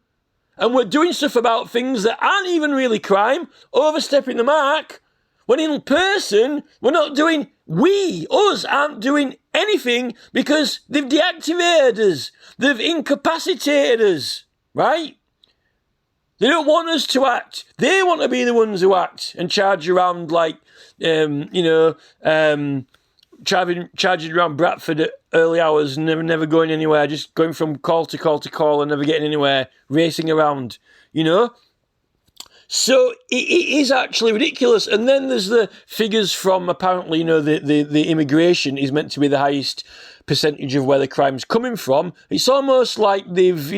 And we're doing stuff about things that aren't even really crime, overstepping the mark, when in person, we're not doing, us aren't doing anything because they've deactivated us. They've incapacitated us, right? They don't want us to act. They want to be the ones who act and charge around like, charging around Bradford at early hours and never going anywhere, just going from call to call to call and never getting anywhere, racing around, So it is actually ridiculous. And then there's the figures from apparently, the immigration is meant to be the highest percentage of where the crime's coming from. It's almost like they've,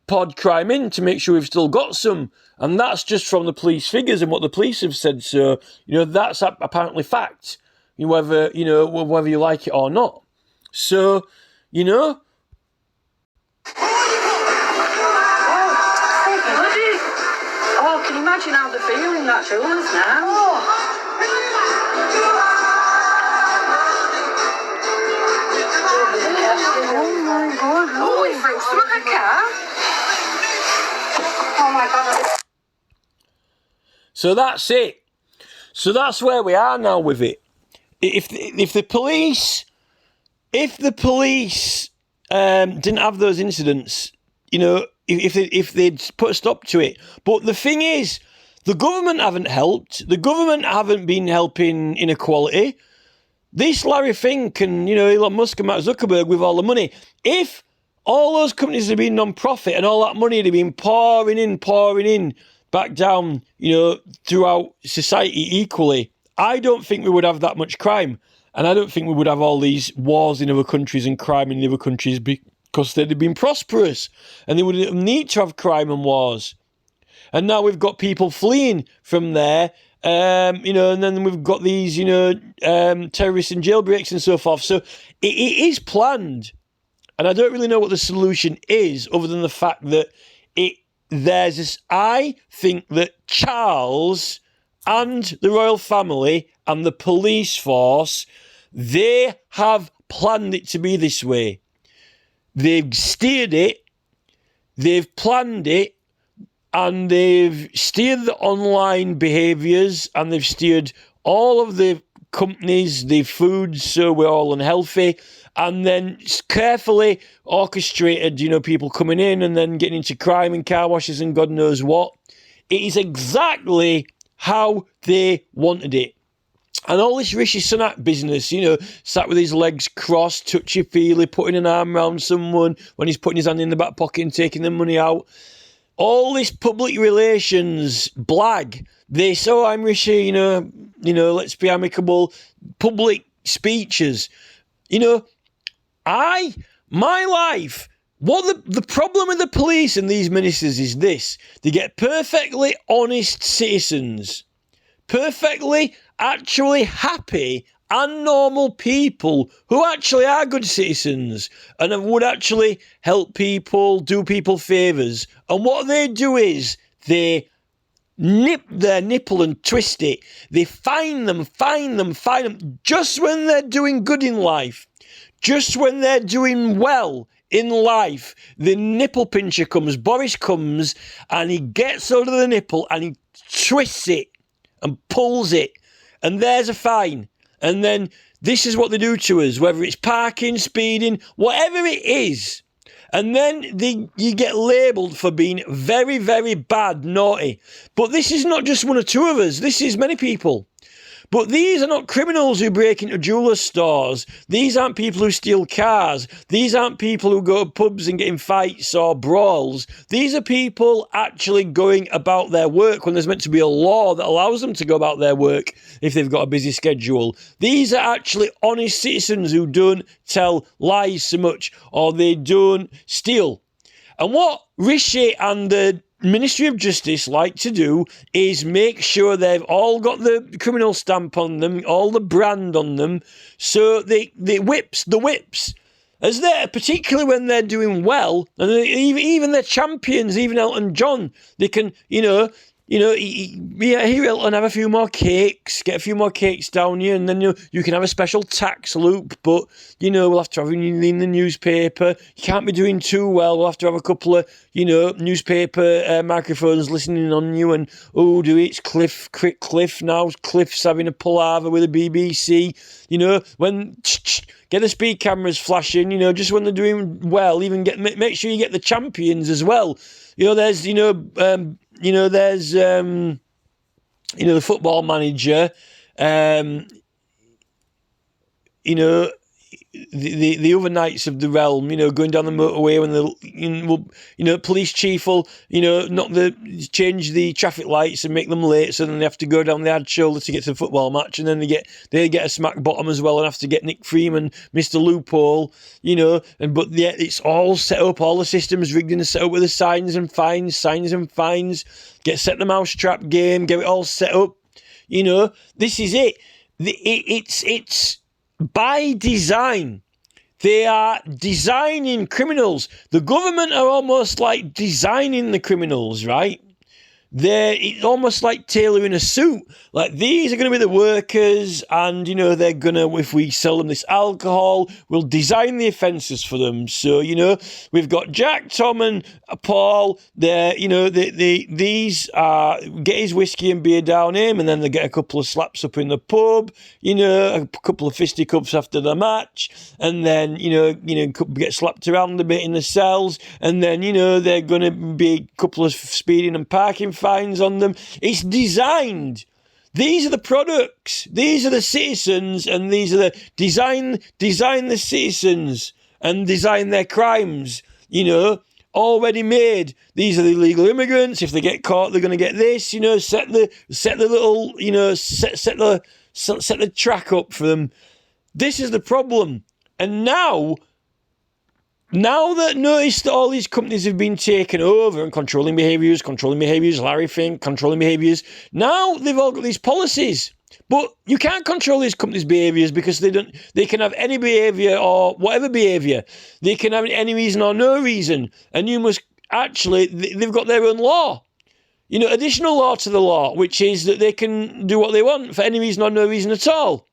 poured crime in to make sure we've still got some. And that's just from the police figures and what the police have said. So, that's apparently fact, whether you like it or not. So, Oh, can you imagine how they're feeling that to us now? Oh my God. Oh, it threw some at a car. Oh my God. So that's it. So that's where we are now with it. If the police didn't have those incidents, if they'd put a stop to it. But the thing is, the government haven't helped. The government haven't been helping inequality. This Larry Fink and, Elon Musk and Mark Zuckerberg with all the money. If all those companies had been non-profit and all that money had been pouring in back down, throughout society equally, I don't think we would have that much crime. And I don't think we would have all these wars in other countries and crime in other countries because they'd have been prosperous and they wouldn't need to have crime and wars. And now we've got people fleeing from there, and then we've got these, terrorists and jailbreaks and so forth. So it is planned. And I don't really know what the solution is other than the fact that there's this, I think that Charles and the royal family and the police force, they have planned it to be this way. They've steered it, they've planned it, and they've steered the online behaviours, and they've steered all of the companies, the foods, so we're all unhealthy, and then carefully orchestrated, people coming in and then getting into crime and car washes and God knows what. It is exactly how they wanted it. And all this Rishi Sunak business, sat with his legs crossed, touchy-feely, putting an arm around someone when he's putting his hand in the back pocket and taking the money out. All this public relations blag. This, I'm Rishi, let's be amicable. Public speeches. My life, what the problem with the police and these ministers is this. They get perfectly honest citizens, perfectly actually happy and normal people who actually are good citizens and would actually help people, do people favours. And what they do is they nip their nipple and twist it. They find them just when they're doing good in life, just when they're doing well in life. The nipple pincher comes, Boris comes, and he gets hold of the nipple and he twists it and pulls it. And there's a fine. And then this is what they do to us, whether it's parking, speeding, whatever it is. And then you get labelled for being very, very bad, naughty. But this is not just one or two of us. This is many people. But these are not criminals who break into jewellers' stores. These aren't people who steal cars. These aren't people who go to pubs and get in fights or brawls. These are people actually going about their work when there's meant to be a law that allows them to go about their work if they've got a busy schedule. These are actually honest citizens who don't tell lies so much or they don't steal. And what Rishi and the Ministry of Justice like to do is make sure they've all got the criminal stamp on them, all the brand on them, so the whips, as they're, particularly when they're doing well, and even their champions, even Elton John, they can, you know, here Hilton, have a few more cakes, get a few more cakes down you, and then you can have a special tax loop, but, you know, we'll have to have you in the newspaper. You can't be doing too well. We'll have to have a couple of, you know, newspaper microphones listening on you, and, oh, it's Cliff now. Cliff's having a palaver with the BBC, you know, when, get the speed cameras flashing, you know, just when they're doing well, even make sure you get the champions as well. You know, there's, there's, the football manager, the other knights of the realm, you know, going down the motorway when the police chief will, change the traffic lights and make them late, so then they have to go down the hard shoulder to get to the football match, and then they get a smack bottom as well and have to get Nick Freeman, Mr. Loophole, you know, it's all set up, all the systems rigged and set up with the signs and fines, set the mousetrap game, get it all set up, you know, this is it. It's by design. They are designing criminals. The government are almost like designing the criminals, right? It's almost like tailoring a suit. Like, these are going to be the workers, and, you know, they're going to, if we sell them this alcohol, we'll design the offences for them. So, you know, we've got Jack, Tom and Paul. They're, you know, these are, get his whiskey and beer down him, and then they get a couple of slaps up in the pub, you know, a couple of fisticuffs after the match, and then, you know, get slapped around a bit in the cells, and then, you know, they're going to be a couple of speeding and parking fines on them. It's designed. These are the products. These are the citizens, and these are the design the citizens and design their crimes, you know, already made. These are the illegal immigrants. If they get caught, they're going to get this, you know, set the little, you know, set the track up for them. This is the problem. And now that notice that all these companies have been taken over and controlling behaviours, Larry Fink, controlling behaviours, now they've all got these policies. But you can't control these companies' behaviours because they can have any behaviour or whatever behaviour. They can have any reason or no reason. And you must actually, they've got their own law. You know, additional law to the law, which is that they can do what they want for any reason or no reason at all.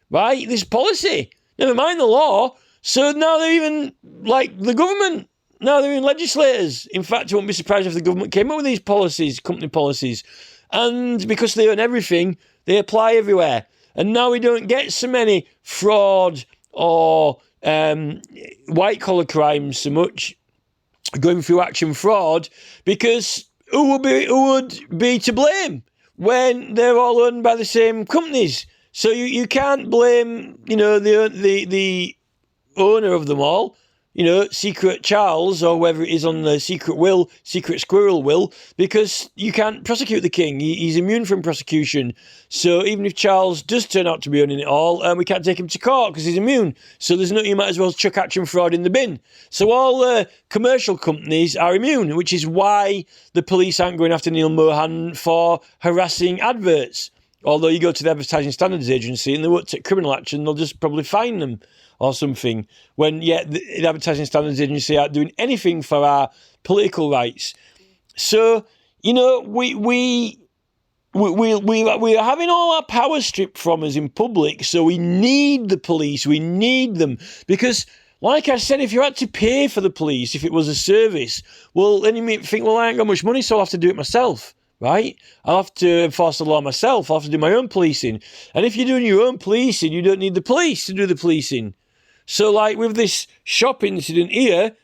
Right? This policy. Never mind the law. So now they're even like the government. Now they're even legislators. In fact, I won't be surprised if the government came up with these policies, company policies. And because they own everything, they apply everywhere. And now we don't get so many fraud or white-collar crimes so much going through action fraud, because who would be to blame when they're all owned by the same companies? So you can't blame, you know, the owner of them all, you know, Secret Charles, or whether it is on the Secret Squirrel will, because you can't prosecute the king. He's immune from prosecution. So even if Charles does turn out to be owning it all, we can't take him to court because he's immune. So there's no, you might as well chuck action fraud in the bin. So all commercial companies are immune, which is why the police aren't going after Neil Mohan for harassing adverts. Although you go to the Advertising Standards Agency and they won't take criminal action, they'll just probably fine them or something. When yet the Advertising Standards Agency aren't doing anything for our political rights. So, you know, we are having all our power stripped from us in public. So we need the police. We need them because, like I said, if you had to pay for the police, if it was a service, well, then you might think, well, I ain't got much money, so I'll have to do it myself. Right? I'll have to enforce the law myself. I'll have to do my own policing. And if you're doing your own policing, you don't need the police to do the policing. So, like with this shop incident here,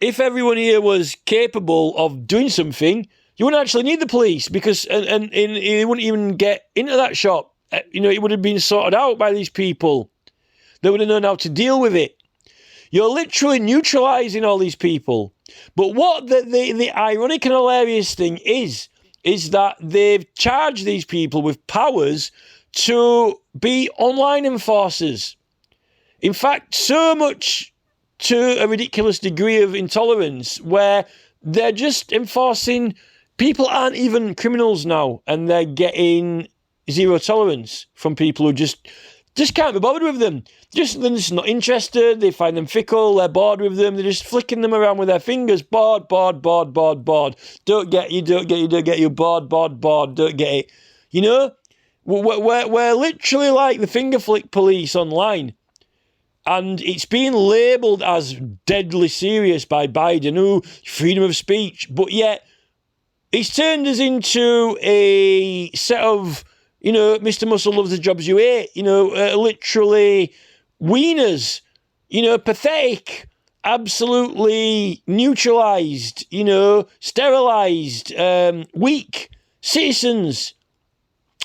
if everyone here was capable of doing something, you wouldn't actually need the police because and you wouldn't even get into that shop. You know, it would have been sorted out by these people. They would have known how to deal with it. You're literally neutralising all these people. But what the ironic and hilarious thing is that they've charged these people with powers to be online enforcers. In fact, so much to a ridiculous degree of intolerance where they're just enforcing, people aren't even criminals now, and they're getting zero tolerance from people who just Just can't be bothered with them. They're just not interested. They find them fickle. They're bored with them. They're just flicking them around with their fingers. Bored. Don't get you. Don't get you. Bored. Don't get it. You know, we're literally like the finger flick police online. And it's being labelled as deadly serious by Biden. Ooh, freedom of speech. But yet, it's turned us into a set of, you know, Mr. Muscle loves the jobs you hate. You know, literally wieners. You know, pathetic. Absolutely neutralised. You know, sterilised. Weak citizens.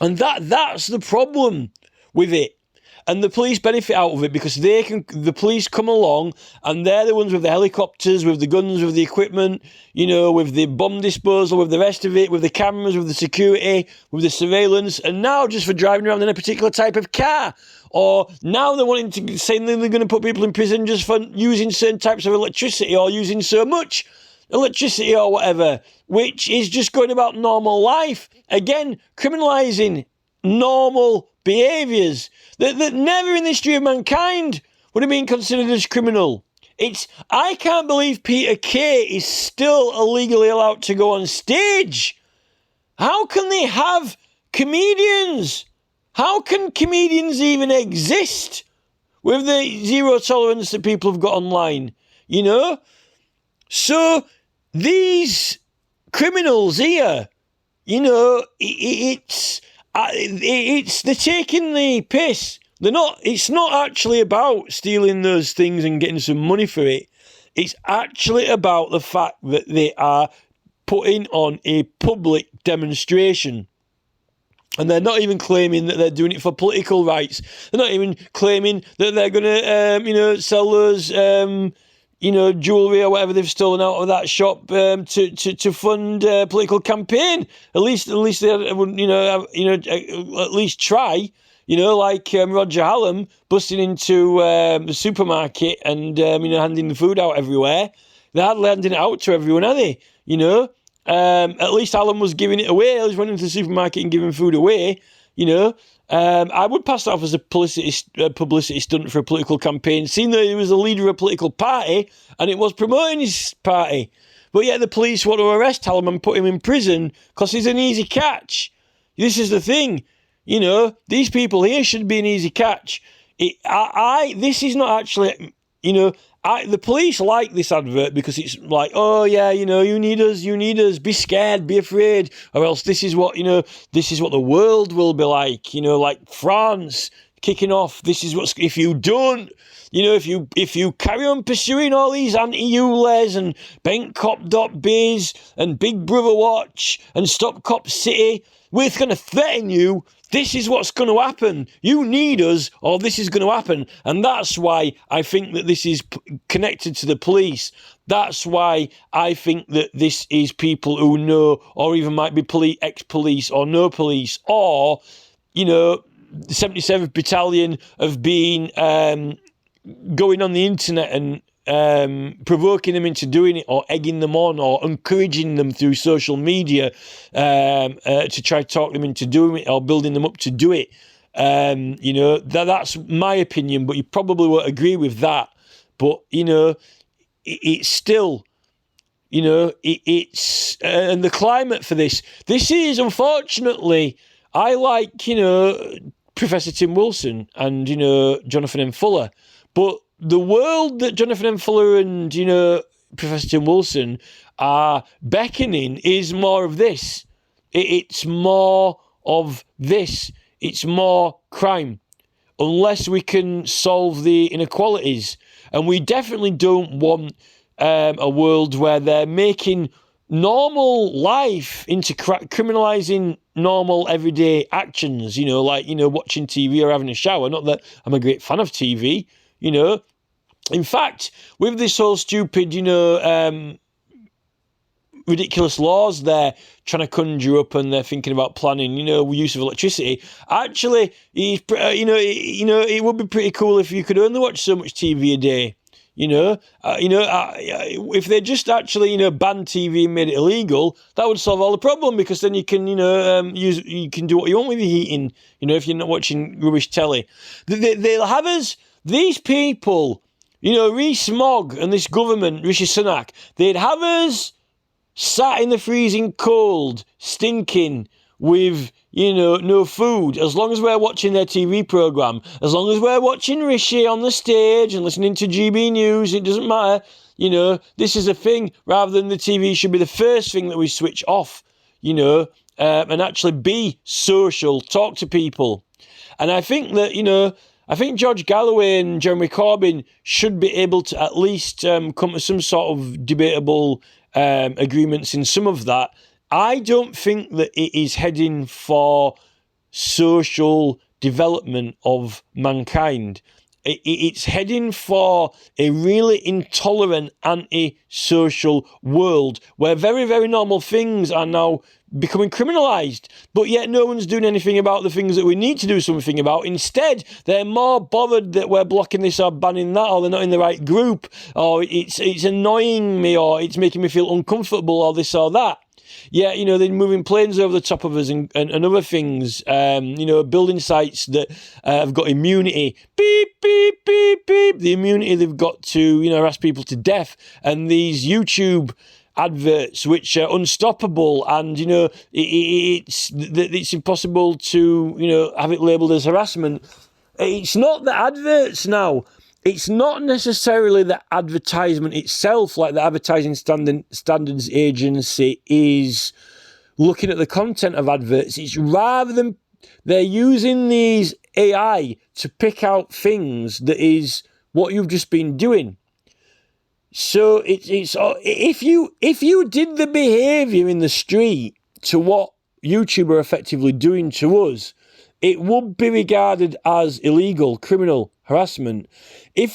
And that's the problem with it. And the police benefit out of it because the police come along and they're the ones with the helicopters, with the guns, with the equipment, you know, with the bomb disposal, with the rest of it, with the cameras, with the security, with the surveillance, and now just for driving around in a particular type of car. Or now they're wanting to say they're going to put people in prison just for using certain types of electricity or using so much electricity or whatever, which is just going about normal life. Again, criminalising normal behaviours that never in the history of mankind would have been considered as criminal. I can't believe Peter Kay is still illegally allowed to go on stage. How can they have comedians? How can comedians even exist with the zero tolerance that people have got online? You know? So these criminals here, you know, they're taking the piss. It's not actually about stealing those things and getting some money for it. It's actually about the fact that they are putting on a public demonstration. And they're not even claiming that they're doing it for political rights. They're not even claiming that they're going to, sell those, jewellery or whatever they've stolen out of that shop to fund a political campaign. At least they would, at least try. You know, like Roger Hallam busting into the supermarket and handing the food out everywhere. They're hardly handing it out to everyone, are they? You know. At least Alan was giving it away. He was running to the supermarket and giving food away, you know. I would pass that off as a publicity stunt for a political campaign, seeing that he was the leader of a political party and it was promoting his party. But yet the police want to arrest Hallam and put him in prison because he's an easy catch. This is the thing, you know. These people here should be an easy catch. This is not actually, you know. The police like this advert because it's like, oh yeah, you know, you need us, be scared, be afraid, or else this is what the world will be like, you know, like France kicking off. This is what's, if you don't, you know, if you carry on pursuing all these anti-ULEZ and BentCop.biz and Big Brother Watch and Stop Cop City, we're going to threaten you. This is what's going to happen. You need us, or this is going to happen. And that's why I think that this is connected to the police. That's why I think that this is people who know, or even might be ex-police or no police, or, you know, the 77th Battalion have been going on the internet and provoking them into doing it, or egging them on, or encouraging them through social media to try to talk them into doing it, or building them up to do it. You know, that's my opinion, but you probably won't agree with that. But, you know, it's still, you know, it's and the climate for this is, unfortunately, I like, you know, Professor Tim Wilson and, you know, Jonathan M. Fuller, but the world that Jonathan M. Fuller and, you know, Professor Tim Wilson are beckoning is more of this. It's more of this. It's more crime. Unless we can solve the inequalities. And we definitely don't want a world where they're making normal life into criminalising normal everyday actions, you know, like, you know, watching TV or having a shower. Not that I'm a great fan of TV, you know. In fact, with this whole stupid, you know, ridiculous laws they're trying to conjure up, and they're thinking about planning, you know, use of electricity. Actually, it would be pretty cool if you could only watch so much TV a day. If they just actually, banned TV and made it illegal, that would solve all the problem, because then you can, you can do what you want with your heating, if you're not watching rubbish telly. They'll have us, these people, Rees-Mogg and this government, Rishi Sunak, they'd have us sat in the freezing cold, stinking, with, no food, as long as we're watching their TV programme, as long as we're watching Rishi on the stage and listening to GB News, it doesn't matter. This is a thing, rather than the TV should be the first thing that we switch off, and actually be social, talk to people. And I think that, I think George Galloway and Jeremy Corbyn should be able to at least come to some sort of debatable agreements in some of that. I don't think that it is heading for social development of mankind. It's heading for a really intolerant, anti-social world where very, very normal things are now becoming criminalised, but yet no one's doing anything about the things that we need to do something about. Instead, they're more bothered that we're blocking this or banning that, or they're not in the right group, or it's annoying me, or it's making me feel uncomfortable, or this or that. Yeah, they're moving planes over the top of us and other things, building sites that have got immunity. Beep, beep, beep, beep. The immunity they've got to, harass people to death. And these YouTube adverts, which are unstoppable, and, it's impossible to, have it labelled as harassment. It's not the adverts now. It's not necessarily the advertisement itself, like the Advertising Standards Agency is looking at the content of adverts. It's rather than they're using these AI to pick out things that is what you've just been doing. So it's if you did the behaviour in the street to what YouTube are effectively doing to us, it would be regarded as illegal, criminal harassment. If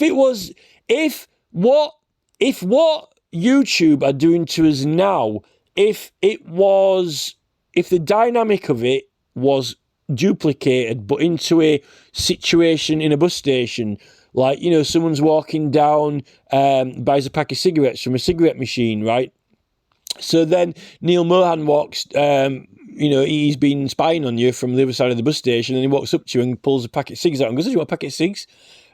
what YouTube are doing to us now, if the dynamic of it was duplicated, but into a situation in a bus station, like, someone's walking down, buys a pack of cigarettes from a cigarette machine, right? So then Neil Mohan walks, he's been spying on you from the other side of the bus station, and he walks up to you and pulls a packet of cigs out and goes, "Do you want a packet of cigs?"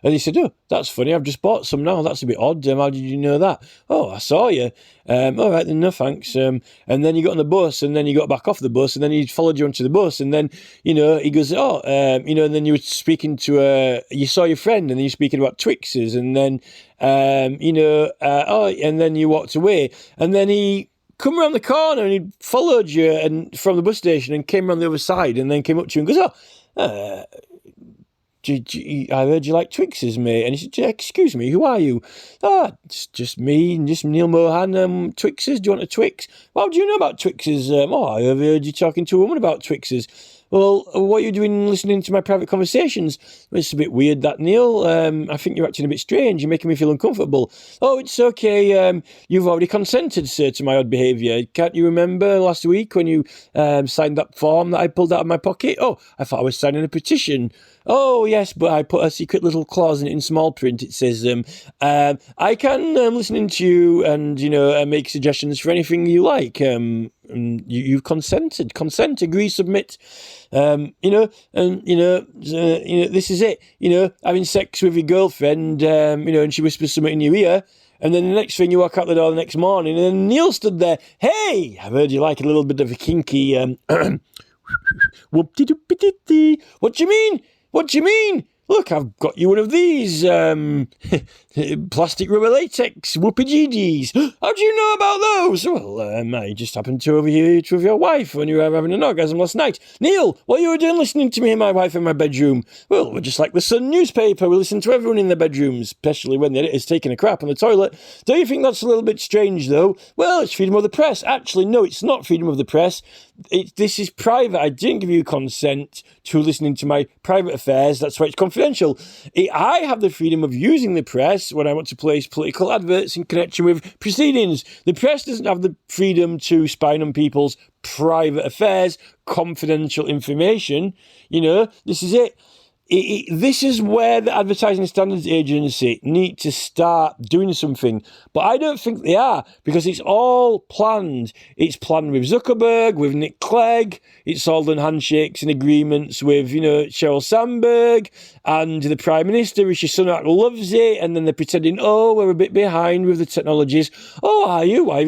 And he said, "Oh, that's funny, I've just bought some now. That's a bit odd. How did you know that?" "Oh, I saw you." "All right, then, no thanks." And then you got on the bus, and then you got back off the bus, and then he followed you onto the bus, and then, he goes, and then you were speaking to, you saw your friend, and then you're speaking about Twixes, and then, and then you walked away, and then he come around the corner and he followed you and from the bus station and came around the other side and then came up to you and goes, I heard you like Twixes, mate. And he said, "Excuse me, who are you?" It's just me, just Neil Mohan, Twixes. Do you want a Twix?" "How do you know about Twixes?" I heard you talking to a woman about Twixes." "Well, what are you doing listening to my private conversations?" "It's a bit weird, that, Neil. I think you're acting a bit strange. You're making me feel uncomfortable." "Oh, it's okay. You've already consented, sir, to my odd behaviour. Can't you remember last week when you signed that form that I pulled out of my pocket?" "Oh, I thought I was signing a petition." "Oh, yes, but I put a secret little clause in it in small print. It says, I can listen to you and, make suggestions for anything you like. You've consented. Consent, agree, submit. This is it. Having sex with your girlfriend, and she whispers something in your ear. And then the next thing, you walk out the door the next morning, and then Neil stood there. "Hey, I've heard you like a little bit of a kinky, whoop-de-doop-de-dee. What do you mean? What do you mean? Look, I've got you one of these, plastic rubber latex whoopie-GDs. How do you know about those?" "Well, I just happened to overhear you with your wife when you were having an orgasm last night." "Neil, what you were doing listening to me and my wife in my bedroom?" "Well, we're just like the Sun newspaper. We listen to everyone in their bedrooms, especially when the editor's taking a crap on the toilet. Don't you think that's a little bit strange, though?" "Well, it's freedom of the press." "Actually, no, it's not freedom of the press. This is private. I didn't give you consent to listening to my private affairs. That's why it's confidential. I have the freedom of using the press when I want to place political adverts in connection with proceedings. The press doesn't have the freedom to spy on people's private affairs, confidential information. This is it. this is where the Advertising Standards Agency need to start doing something. But I don't think they are, because it's all planned. It's planned with Zuckerberg, with Nick Clegg. It's all done handshakes and agreements with, Sheryl Sandberg and the Prime Minister. Rishi Sunak loves it. And then they're pretending, oh, we're a bit behind with the technologies. Oh, are you? Why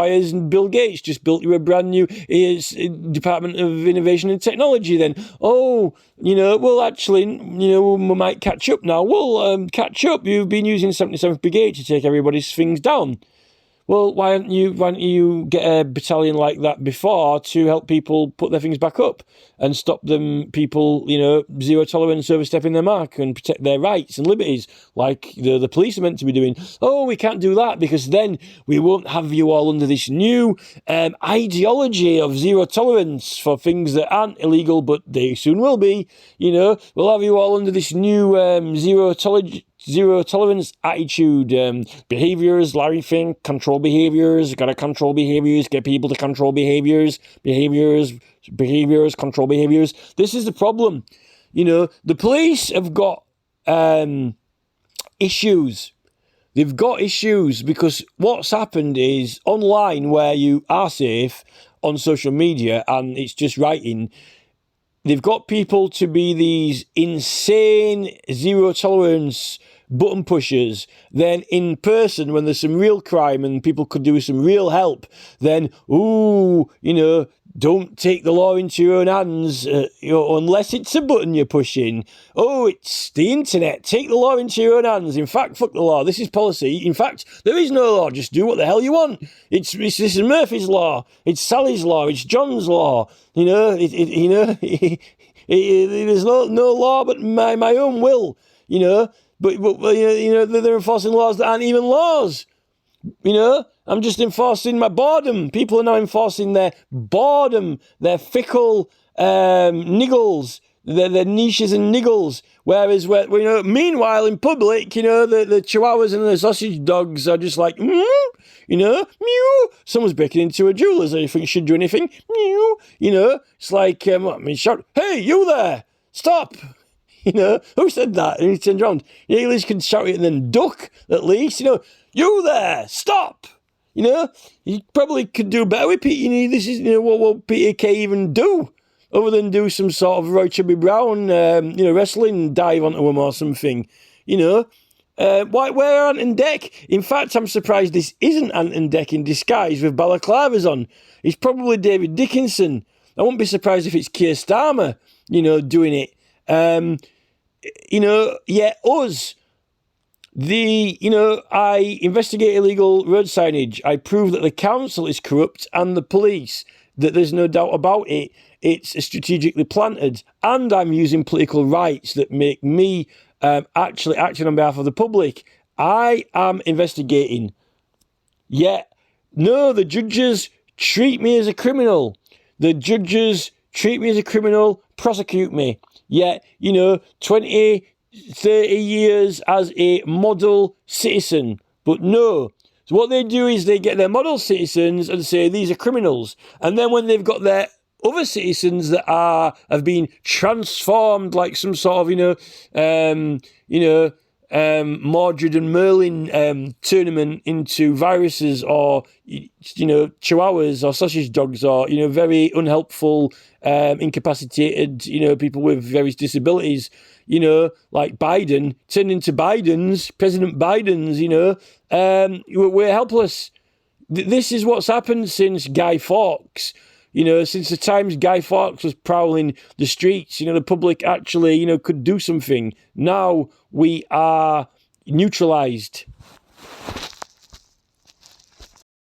hasn't Bill Gates just built you a brand new Department of Innovation and Technology then? Oh, well, actually, we might catch up now. We'll catch up. You've been using 77th Brigade to take everybody's things down. Well, why don't you get a battalion like that before to help people put their things back up and stop people, zero tolerance, overstepping their mark and protect their rights and liberties like the police are meant to be doing? Oh, we can't do that because then we won't have you all under this new ideology of zero tolerance for things that aren't illegal, but they soon will be. We'll have you all under this new zero tolerance attitude, behaviors, Larry Fink, control behaviors, gotta control behaviors, get people to control behaviors, control behaviors. This is the problem. The police have got issues. They've got issues because what's happened is online, where you are safe on social media and it's just writing, they've got people to be these insane zero tolerance button pushers. Then in person, when there's some real crime and people could do with some real help, then, don't take the law into your own hands, unless it's a button you're pushing. Oh, it's the internet. Take the law into your own hands. In fact, fuck the law. This is policy. In fact, there is no law. Just do what the hell you want. This is Murphy's law. It's Sally's law. It's John's law. There's no law but my own will. But they're enforcing laws that aren't even laws. I'm just enforcing my boredom. People are now enforcing their boredom, their fickle niggles, their niches and niggles. Whereas, meanwhile in public, the chihuahuas and the sausage dogs are just like, mew. Someone's breaking into a jeweler's. Do you think you should do anything? Mew. It's like, shout, hey, you there, stop. Who said that? And he turned around. You at least can shout it and then duck, at least. You there, stop. You probably could do better with Pete. This is, what will Peter Kay even do? Other than do some sort of Roy Chubby Brown, wrestling dive onto him or something. Where aren't Ant and Dec? In fact, I'm surprised this isn't Ant and Dec in disguise with balaclavas on. It's probably David Dickinson. I won't be surprised if it's Keir Starmer, doing it. Us. I investigate illegal road signage. I prove that the council is corrupt and the police, that there's no doubt about it. It's strategically planted. And I'm using political rights that make me actually acting on behalf of the public. I am investigating. Yet, no, the judges treat me as a criminal. The judges treat me as a criminal, prosecute me. Yet, 20, 30 years as a model citizen. But no. So what they do is they get their model citizens and say these are criminals. And then when they've got their other citizens that have been transformed like some sort of, Mordred and Merlin tournament into viruses or, chihuahuas or sausage dogs or, very unhelpful, incapacitated, people with various disabilities, like Biden, turned into President Biden's, we're helpless. This is what's happened since Guy Fawkes. Since the times Guy Fawkes was prowling the streets, the public actually, could do something. Now we are neutralised.